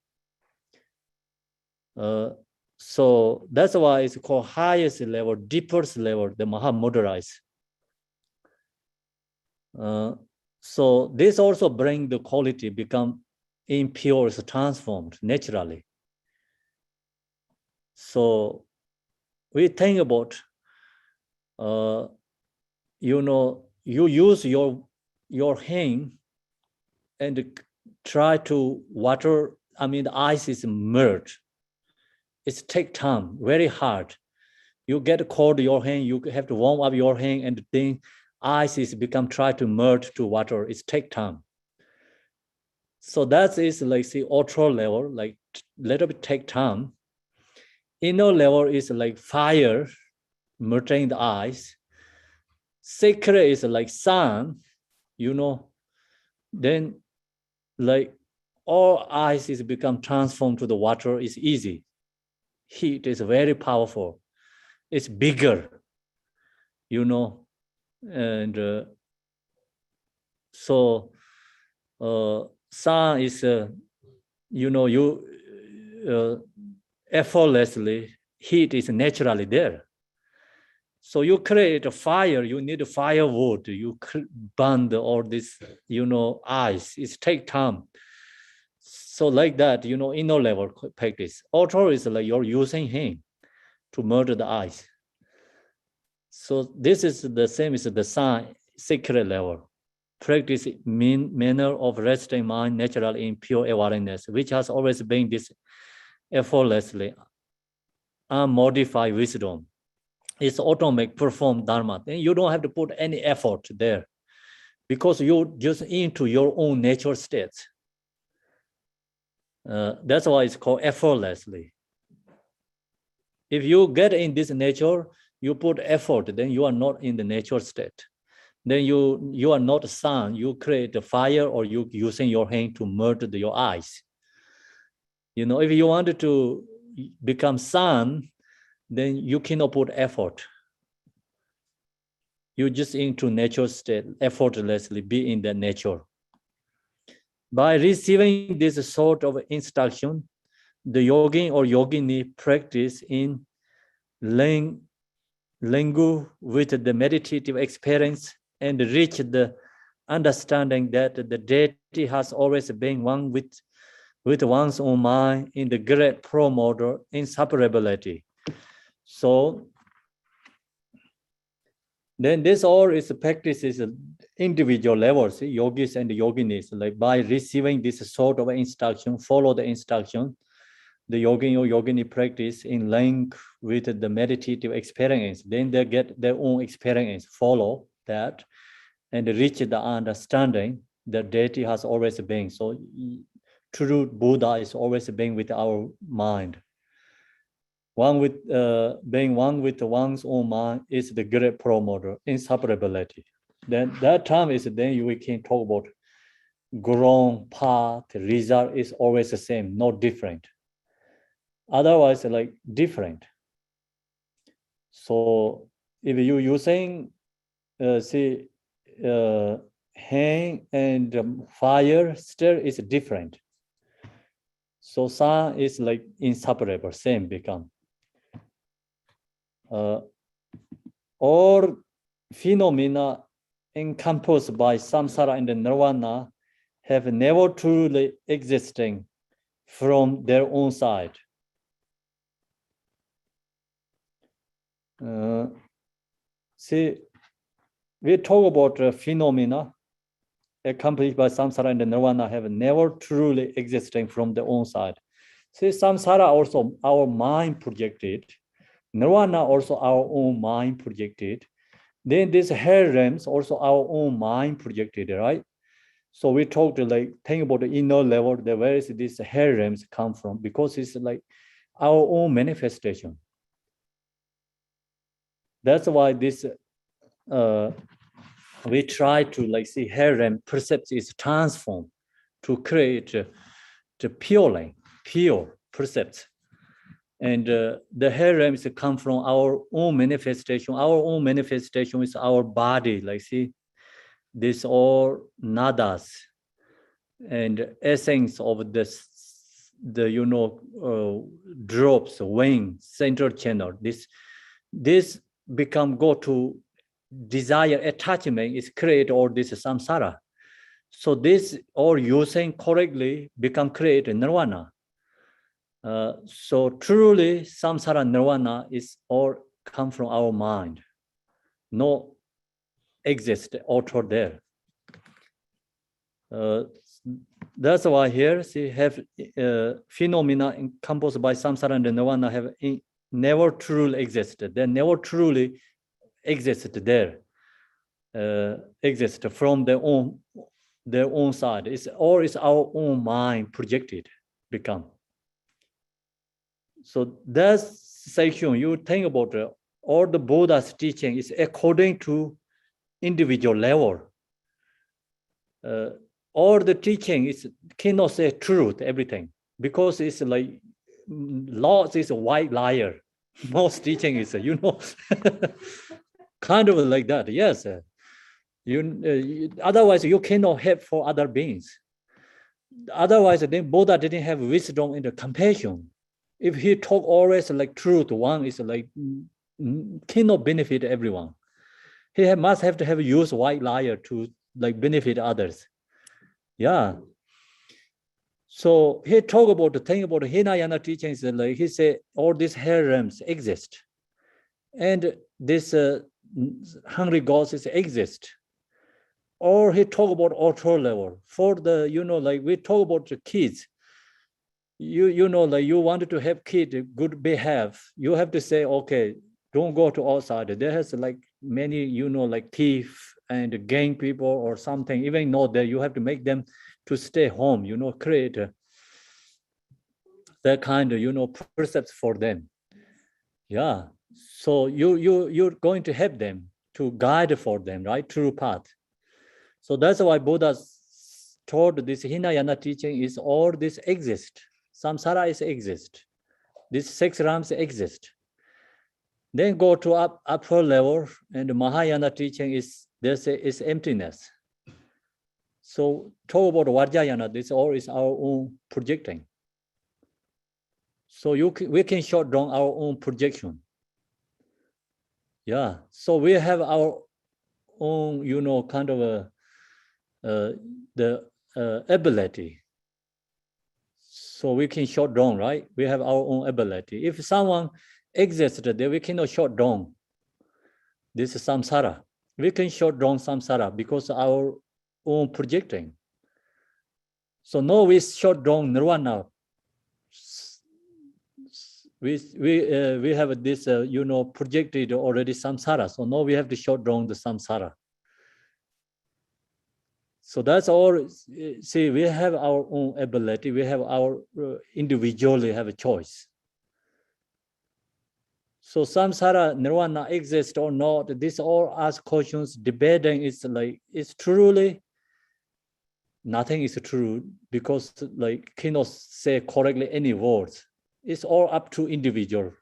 So that's why it's called highest level, deepest level, the Mahamudra is. So this also brings the quality, become impure, is transformed naturally. So we think about, you know, you use your hand and try to water, I mean, the ice is merged. It takes time, very hard. You get cold your hand, you have to warm up your hand, and then ice is become, try to merge to water. It takes time. So that is like, see, ultra level, like little bit take time. Inner level is like fire, melting the ice. Sacred is like sun, you know. Then like all ice is become transformed to the water is easy. Heat is very powerful. It's bigger, you know. And so sun is, you know, you effortlessly, heat is naturally there. So you create a fire, you need a firewood, you burn all this, you know, ice, it takes time. So like that, inner level practice. Outer is like you're using hand to murder the eyes. So this is the same as the sign, secret level. Practice manner of resting mind naturally in pure awareness, which has always been this effortlessly unmodified wisdom. It's automatic, perform dharma. And you don't have to put any effort there because you're just into your own natural states. That's why it's called effortlessly. If you get in this nature, you put effort, then you are not in the natural state. Then you are not sun. You create a fire, or you using your hand to murder your eyes. If you wanted to become sun, then you cannot put effort. You just into natural state, effortlessly be in the nature. By receiving this sort of instruction, the yogin or yogini practice in lingu with the meditative experience and reach the understanding that the deity has always been one with one's own mind in the great promoter inseparability. So then this all is practices individual levels, yogis and yoginis, like by receiving this sort of instruction, follow the instruction, the yogin or yogini practice in link with the meditative experience, then they get their own experience, follow that, and reach the understanding that deity has always been. So true Buddha is always being with our mind. Being one with one's own mind is the great promoter, inseparability. Then that time is then we can talk about grown path, result is always the same, not different. Otherwise, like different. So if you using hand and fire, still is different. So sun is like inseparable, same become. All phenomena encompassed by samsara and nirvana have never truly existing from their own side. We talk about phenomena accompanied by samsara and nirvana have never truly existing from their own side. Samsara also our mind projected. Nirvana also our own mind projected. Then this hell realms also our own mind projected, right? So we talked think about the inner level, where is this hell realms come from? Because it's like our own manifestation. That's why this we try to see hell realm perception is transformed to create the pure perception. And the hell realms come from our own manifestation. Our own manifestation is our body. This all nadas and essence of drops, wing, central channel. This go to desire attachment is create all this samsara. So this all using correctly become create nirvana. So truly samsara nirvana is all come from our mind, no exist author there. That's why here have phenomena composed by samsara and nirvana have never truly existed. They never truly existed there, exist from their own side. It's our own mind projected become. So that section, you think about all the Buddha's teaching is according to individual level. All the teaching is cannot say truth, everything, because it's like laws is a white liar. Most teaching is, kind of like that. Yes, otherwise you cannot help for other beings. Otherwise, then Buddha didn't have wisdom and compassion. If he talk always like truth, one is like cannot benefit everyone. He must have to have used white liar to benefit others. Yeah. So he talk about the thing about Hinayana teachings, like he said, all these harems exist. And this hungry gods exist. Or he talk about author level. For the, like we talk about the kids. Like you wanted to have kid good behave, you have to say, okay, don't go to outside. There has like many, like thief and gang people or something, even know that you have to make them to stay home, create that kind of, precepts for them. Yeah. So you're going to help them to guide for them, right? True path. So that's why Buddha told this Hinayana teaching is all this exist. Samsara is exist. These 6 realms exist. Then go to upper level, and the Mahayana teaching is is emptiness. So talk about Vajrayana, this all is our own projecting. So we can shut down our own projection. Yeah. So we have our own, kind of the ability. So we can shut down, right? We have our own ability. If someone exists, then we cannot shut down this is samsara. We can shut down samsara because our own projecting. So now we shut down nirvana. We have this projected already samsara. So now we have to shut down the samsara. So that's all. See, we have our own ability. We have our individually have a choice. So samsara, nirvana exists or not, this all ask questions, debating is like, it's truly, nothing is true because like cannot say correctly any words. It's all up to individual,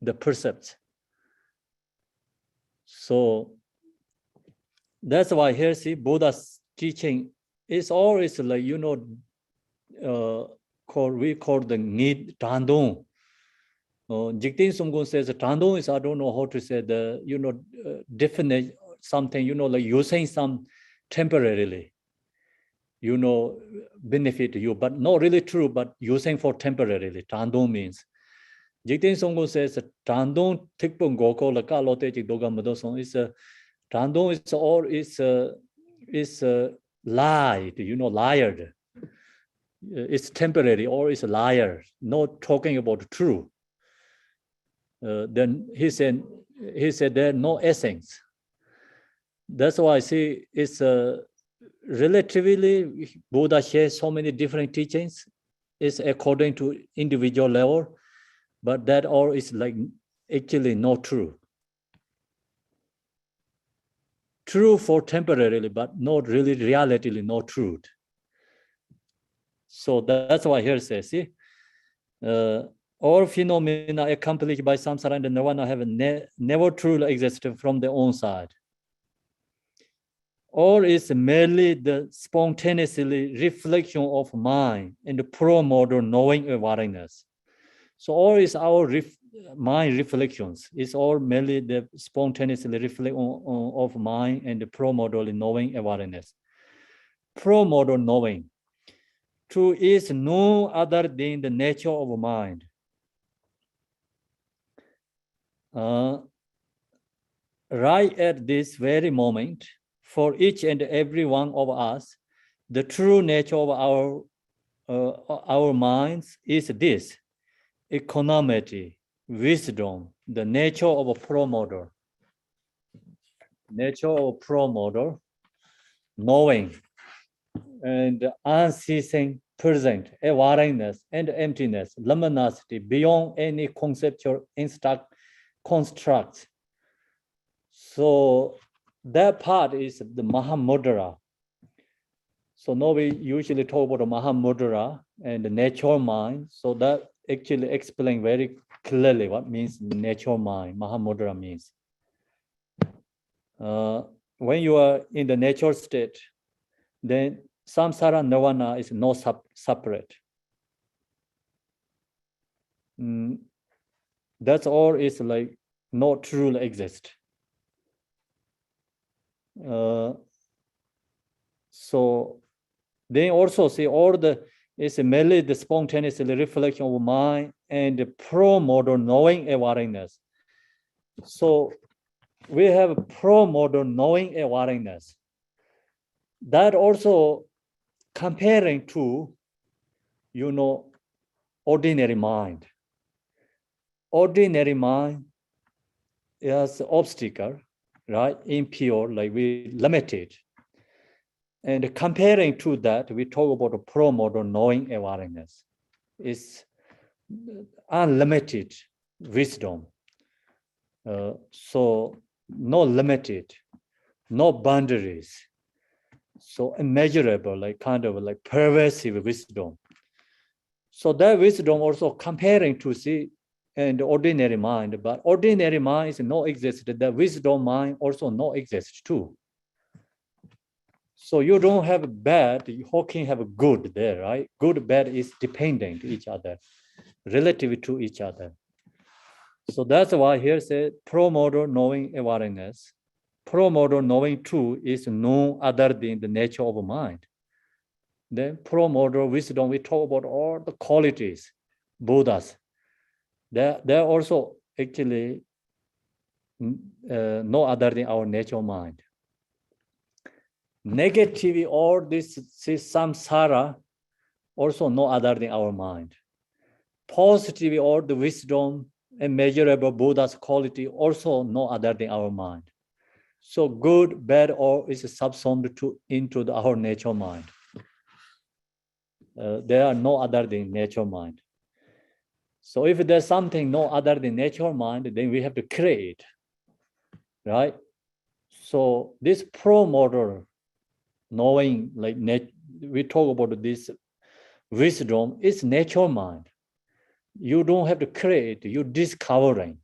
the percept. So that's why here see Buddha's teaching is always like, we call the need dandong. Jigten Sumgun says Tandong is, I don't know how to say the, definite something, like using some temporarily, benefit you, but not really true, but using for temporarily. Tandong means. Jigten Sumgun says Tandong Tikpung Goko la ka lote jik doga madosong is Tandong is all is lied, liar. It's temporary or it's a liar, not talking about true. Then he said there are no essence. That's why I see it's relatively Buddha shares so many different teachings. It's according to individual level, but that all is like actually not true. True for temporarily, but not really reality, not truth. So that's why here says, see, all phenomena accomplished by samsara and nirvana have never truly existed from their own side. All is merely the spontaneously reflection of mind and the pro-motor knowing awareness. So all is our mind reflections. It's all merely the spontaneously reflection of mind and the pro-motor knowing awareness. Pro-motor knowing. True is no other than the nature of mind. Right at this very moment, for each and every one of us, the true nature of our minds is this: equanimity, wisdom, the nature of a promoter. Nature of promoter, knowing, and unceasing present, awareness, and emptiness, luminosity beyond any conceptual construct. So that part is the Mahamudra. So now we usually talk about the Mahamudra and the natural mind. So that actually explains very clearly what means natural mind, Mahamudra means. When you are in the natural state, then samsara nirvana is not separate. That's all is like not truly exist. So then also see all the It's merely the spontaneous reflection of mind and the pro-modern knowing awareness. So we have pro-modern knowing awareness. That also comparing to, ordinary mind. Ordinary mind is obstacle, right? Impure, like we limited. And comparing to that, we talk about a pro-modern knowing awareness. It's unlimited wisdom. So no limited, no boundaries. So immeasurable, like kind of like pervasive wisdom. So that wisdom also comparing to see and ordinary mind, but ordinary mind is no exist. The wisdom mind also no exist too. So you don't have bad, you can have good there, right? Good, bad is dependent each other, relative to each other. So that's why here say pro-modern knowing awareness. Pro-modern knowing too is no other than the nature of mind. Then pro-modern wisdom, we talk about all the qualities, Buddhas. They're also actually no other than our nature mind. Negative or this samsara, also no other than our mind. Positive or the wisdom and measurable Buddha's quality, also no other than our mind. So good, bad, or is subsumed into our nature mind. There are no other than nature mind. So if there's something no other than nature mind, then we have to create, right? So this pro-modern knowing, like we talk about this wisdom, is nature mind. You don't have to create, you're discovering.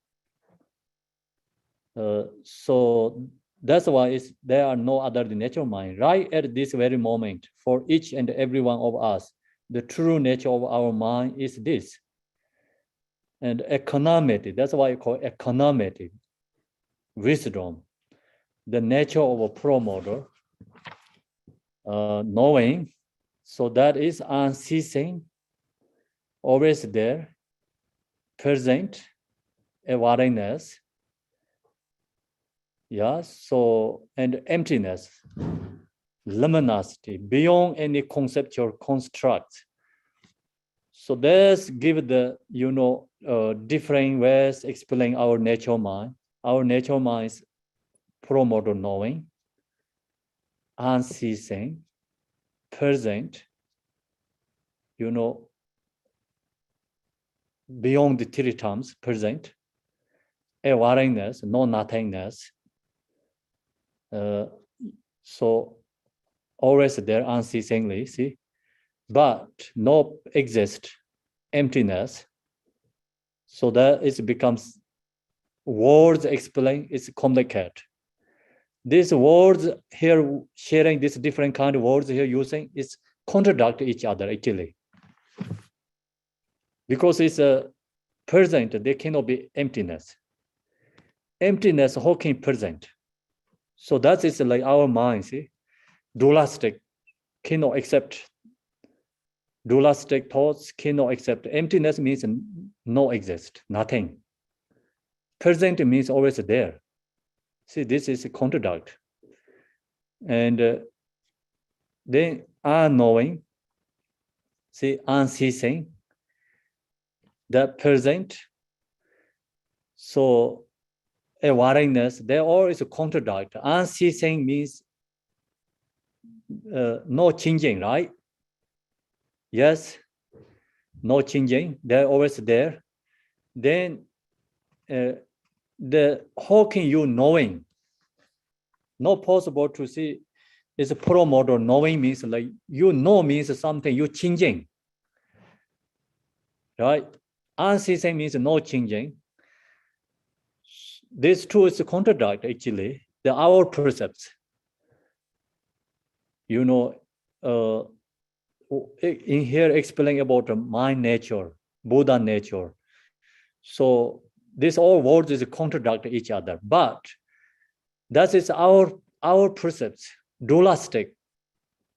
So that's why there are no other than nature mind. Right at this very moment, for each and every one of us, the true nature of our mind is this. And economic, that's why I call it economic wisdom, the nature of a pro-model, knowing. So that is unceasing, always there, present, awareness. Yeah, so, and emptiness, luminosity, beyond any conceptual construct. So let's give the, different ways explain our nature mind. Our nature mind is pro-modern knowing, unceasing, present, beyond the three terms, present, awareness, no nothingness. So always there unceasingly, see, but no exist, emptiness. So that it becomes words explain, it's complicated. These words here, sharing these different kind of words here using, is contradict each other actually. Because it's a present, there cannot be emptiness. Emptiness, how can present? So that is like our mind, see, dualistic, cannot accept. Dualistic thoughts cannot accept. Emptiness means no exist, nothing. Present means always there. See, this is a contradict. And then unknowing, see, unceasing, that present. So awareness, there always a contradict. Unceasing means no changing, right? Yes, no changing, they're always there. Then how can you knowing? Not possible to see. It's a pro-modern knowing means like means something you're changing, right? Unceasing means no changing. These two is a contradict actually. Our precepts. In here explaining about the mind nature, Buddha nature. So this all words is contradict each other, but that is our precepts, dualistic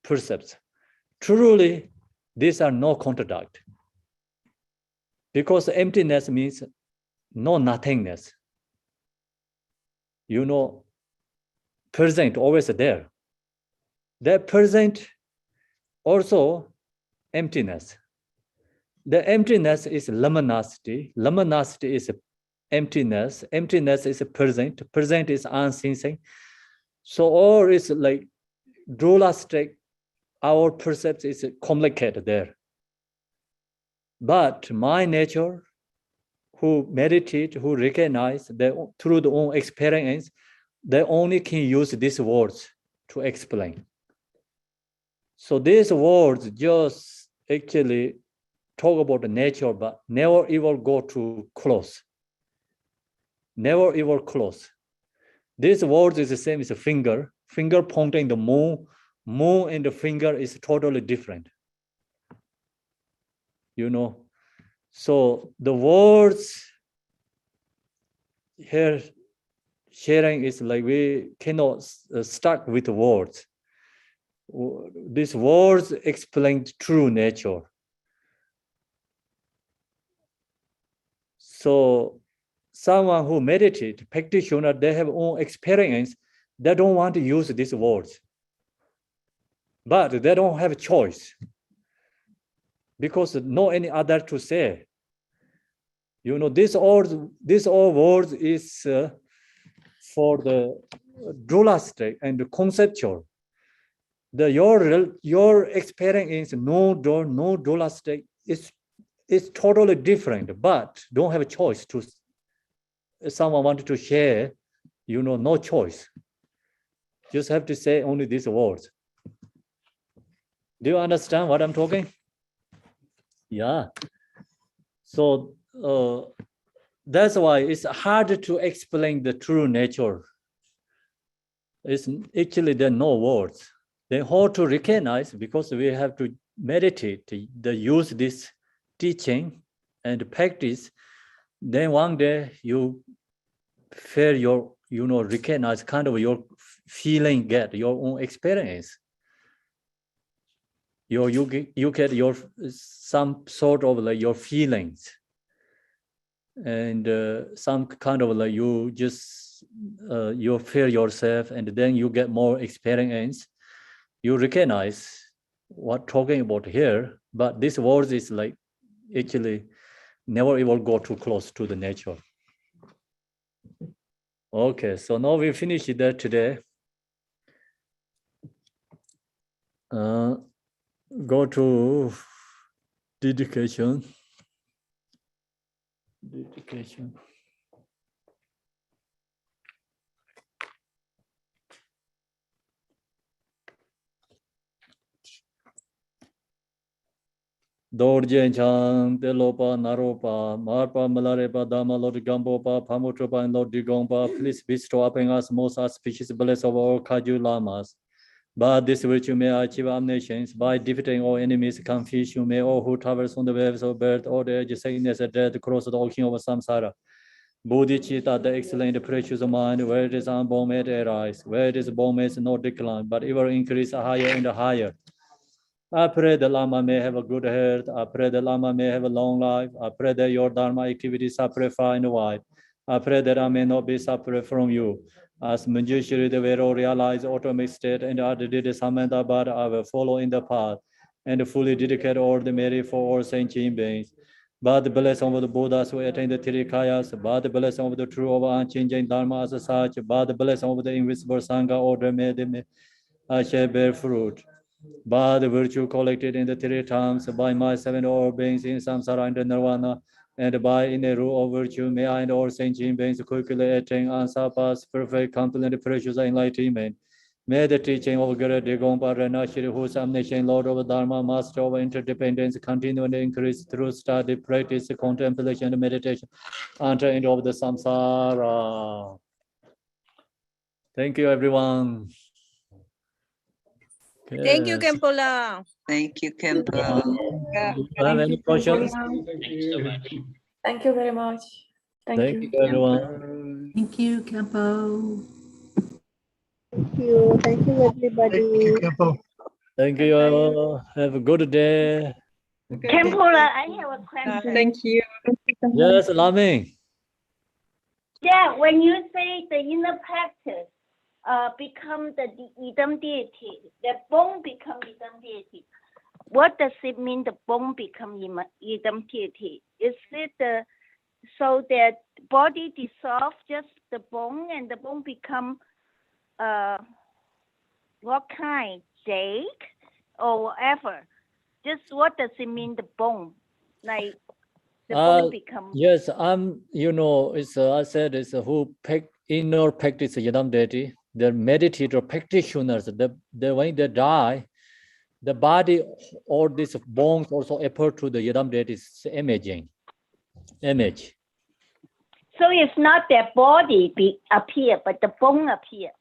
precepts. Truly, these are no contradict. Because emptiness means no nothingness. You know, present, always there. That present also emptiness. The emptiness is luminosity. Luminosity is emptiness. Emptiness is present. Present is unseen thing. So all is like dualistic. Our perception is complicated there. But my nature, who meditate, who recognize through their own experience, they only can use these words to explain. So these words just actually talk about the nature, but never ever go too close. Never ever close. This word is the same as a finger. Finger pointing the moon. Moon and the finger is totally different. You know. So the words here sharing is like we cannot start with words. These words explain true nature. So someone who meditates, practitioner, they have own experience. They don't want to use these words. But they don't have a choice. Because no any other to say. You know, this all words is for the dualistic and the conceptual. Your experience no dualistic is totally different, but don't have a choice to. Someone wanted to share, you know, no choice. Just have to say only these words. Do you understand what I'm talking? Yeah. So that's why it's hard to explain the true nature. It's actually there are no words. Then how to recognize, because we have to meditate, use this teaching and practice. Then one day you feel your, you know, recognize kind of your feeling, get your own experience. You get your some sort of like your feelings, and some kind of like you just you feel yourself, and then you get more experience. You recognize what talking about here, but this word is like actually never ever go too close to the nature. Okay, so now we finish that today. Go to dedication. Dedication. Dorje Chan, Telopa, Naropa, Marpa, Malarepa, Dama, Lord Gambopa, Pamutropa, and Lord Digompa, please bestow upon us most auspicious bless of all Kaju Lamas. By this virtue may I achieve omniscience, by defeating all enemies, confuse you, may all who traverse on the waves of birth, all the edges, sickness, and death, cross the ocean of samsara. Bodhicitta, the excellent, precious mind, where it is unborn may it arise, where it is born may it not decline, but ever increase higher and higher. I pray the Lama may have a good health. I pray the Lama may have a long life. I pray that your Dharma activities are far and wide. I pray that I may not be separate from you. As Manjushri the Vero realized automatic state and I did Samantha, I will follow in the path and fully dedicate all the merit for all sentient beings. By the blessing of the Buddhas who attain the three kayas, by the blessing of the true of unchanging Dharma as such, by the blessing of the invisible Sangha order, may I shall bear fruit. By the virtue collected in the three times, by my seven all beings in samsara and nirvana, and by in a rule of virtue, may I and all sentient beings quickly attain ansarpas, perfect, complete, precious enlightenment. May the teaching of Guru Digompa Ranashri, who is omniscient Lord of Dharma, Master of interdependence, continue and increase through study, practice, contemplation, and meditation, enter into of the samsara. Thank you, everyone. Thank you, Kempola. Thank you, Kempo. Do you have any questions? Thank you very much. Thank you, everyone. Thank you, Campo. Thank you. Thank you, everybody. Thank you. Have a good day. Kempula, I have a question. Thank you. Yes, Laming. Yeah, when you say the inner practice become the idam deity, the bone become idam deity. What does it mean the bone become idam deity? Is it so that body dissolve just the bone and the bone become what kind? Jade or whatever? Just what does it mean the bone? Like the bone become Yes, it's I said it's who inner practice yidam deity. The meditator practitioners. The when they die, the body or these bones also appear to the yidam deity's image. So it's not their body appear, but the bone appear.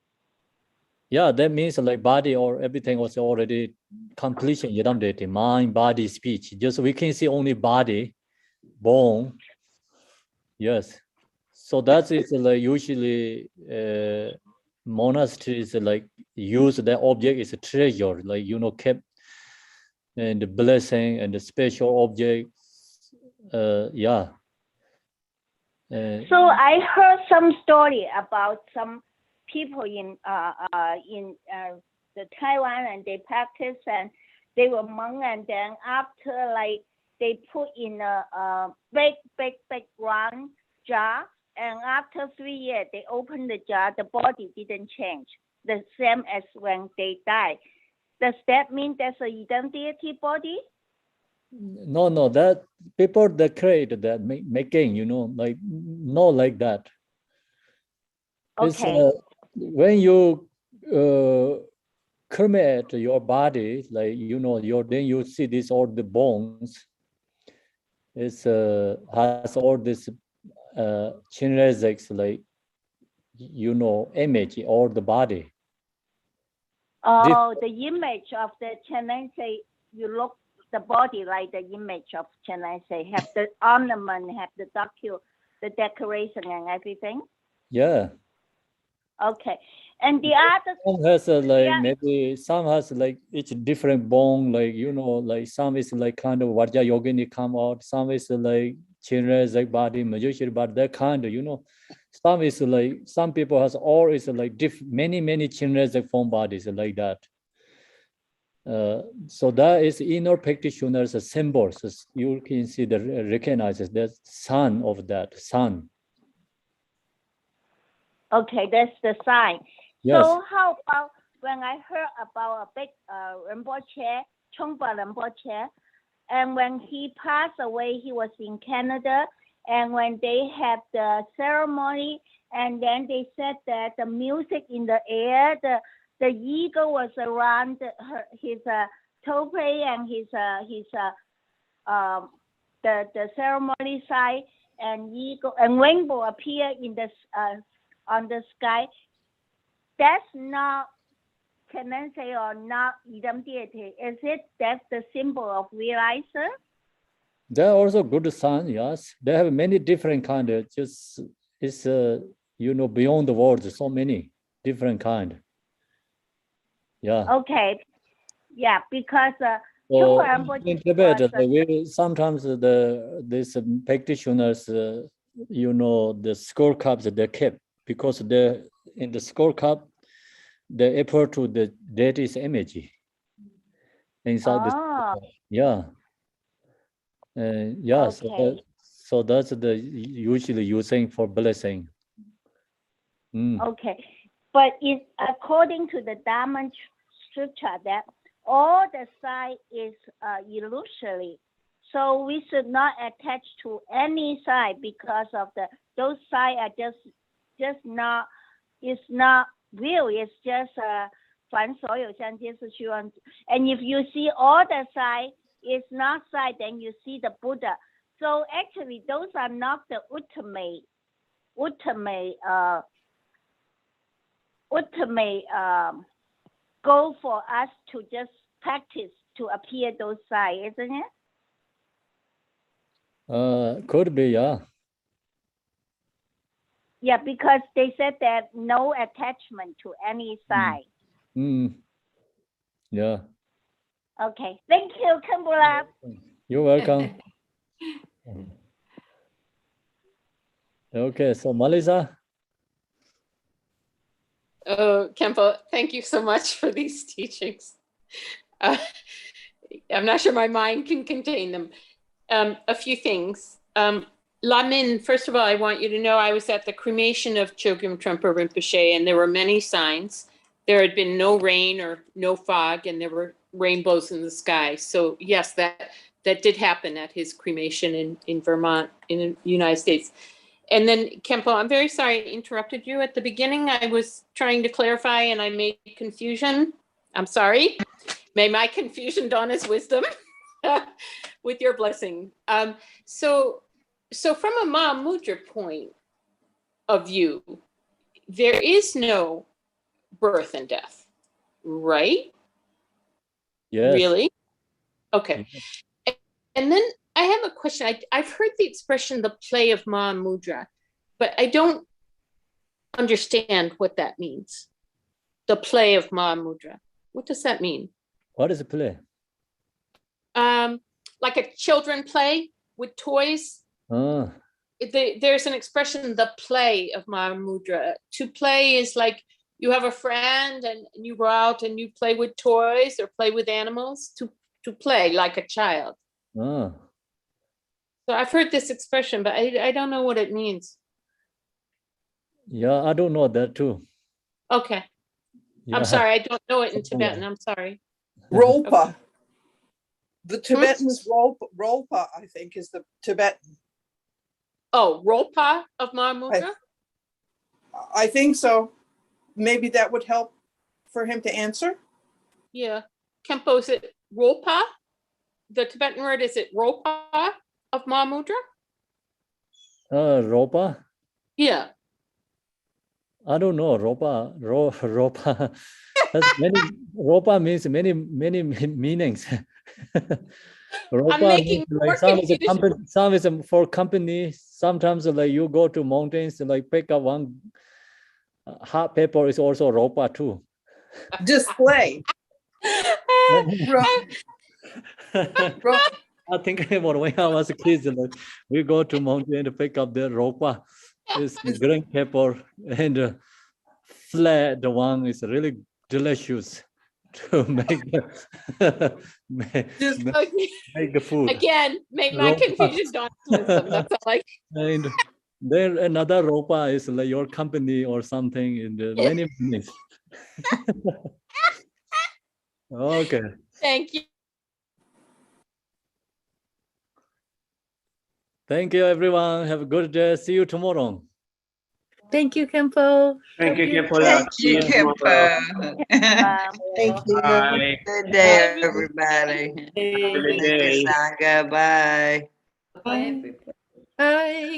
Yeah, that means like body or everything was already completion yidam deity, mind, body, speech. Just we can see only body, bone. Yes. So that is like usually monasteries like use the object as a treasure, like kept and the blessing and the special objects. Yeah. So I heard some story about some people in the Taiwan, and they practice and they were monk, and then after like they put in a big round jar, and after 3 years they opened the jar, the body didn't change, the same as when they died. Does that mean there's a idam deity body? No, that people that create that making, like not like that. Okay. It's, when you cremate your body, like then you see this all the bones. It's has all this kinesics, like image or the body. Oh, the image of the Chenense, you look the body like the image of Chenense, have the ornament, have the decoration and everything. Yeah. Okay, and the other some has maybe some has like each different bone, like like some is like kind of Vajrayana come out, some is like Chinese body, Majority body, that kind of some is like some people has all is like many Chinese form bodies like that. So that is inner practitioners symbols. So you can see recognizes the sun of that sun. Okay, that's the sign. Yes. So how about when I heard about a big Rinpoche, Chongpa Rinpoche, and when he passed away, he was in Canada, and when they had the ceremony, and then they said that the music in the air, the eagle was around his tope and the ceremony side, and eagle and rainbow appear in the on the sky. That's not, can I say, or not idam deity? Is it that's the symbol of realizer? They're also good sun, yes. They have many different kind of, just it's beyond the words, so many different kind. Yeah. Okay. Yeah, because so in Tibet, sometimes these practitioners, the skull cups they kept because they in the skull cup they appear to the deity's image inside the yeah. Yeah, okay. so that's the usually using for blessing. Okay, but according to the Dharma scripture that all the side is illusory, so we should not attach to any side because of those side are just not, it's not real, it's just 凡所有相皆是虚妄。 and if you see all the side is not side, then you see the Buddha. So actually those are not the ultimate goal for us to just practice to appear those sides, isn't it? Could be, yeah. Yeah, because they said that no attachment to any side. Yeah. Okay, thank you, Kambula. You're welcome. Okay, so Melissa. Oh, Kempo, thank you so much for these teachings. I'm not sure my mind can contain them. A few things. Lamin, first of all, I want you to know I was at the cremation of Chogyam Trungpa Rinpoche, and there were many signs. There had been no rain or no fog, and there were rainbows in the sky. So yes, that did happen at his cremation in Vermont, in the United States. And then, Kempo, I'm very sorry I interrupted you at the beginning. I was trying to clarify and I made confusion. I'm sorry. May my confusion dawn as wisdom with your blessing. So from a Mahamudra point of view, there is no birth and death, right? Yes. Really? Okay. And then I have a question. I've heard the expression the play of Mahamudra, but I don't understand what that means. The play of Mahamudra. What does that mean? What is a play? Like a children play with toys. There's an expression, the play of Mahamudra. To play is like you have a friend and you go out and you play with toys or play with animals. To play like a child. So I've heard this expression, but I don't know what it means. Yeah, I don't know that too. Okay. Yeah. I'm sorry, I don't know it in Tibetan. I'm sorry. Rolpa. Okay. The Tibetan's Rolpa, I think, is the Tibetan. Oh, Rolpa of Mahamudra? I think so. Maybe that would help for him to answer. Yeah. Kempo, is it Rolpa? The Tibetan word, is it Rolpa of Mahamudra? Ropa? Yeah. I don't know. Ropa. Ropa means many meanings. Ropa I'm making means more like some is a confusion. company, some is for company. Sometimes like you go to mountains, like pick up one hot pepper is also ropa too. Display. I think about when I was a kid, like, we go to mountain to pick up the ropa. It's green pepper and flat. The one is really delicious to make make the food. Again, make my confusion dawn as wisdom. That's all I. And then another ropa is like your company or something in the many minutes. Okay. Thank you. Thank you, everyone. Have a good day. See you tomorrow. Thank you, Kempo. Thank you, Kempo. Thank you, Kempo. Thank you. Bye. Good day, everybody. Have a good Thank you, day. Sangha. Bye. Bye. Bye.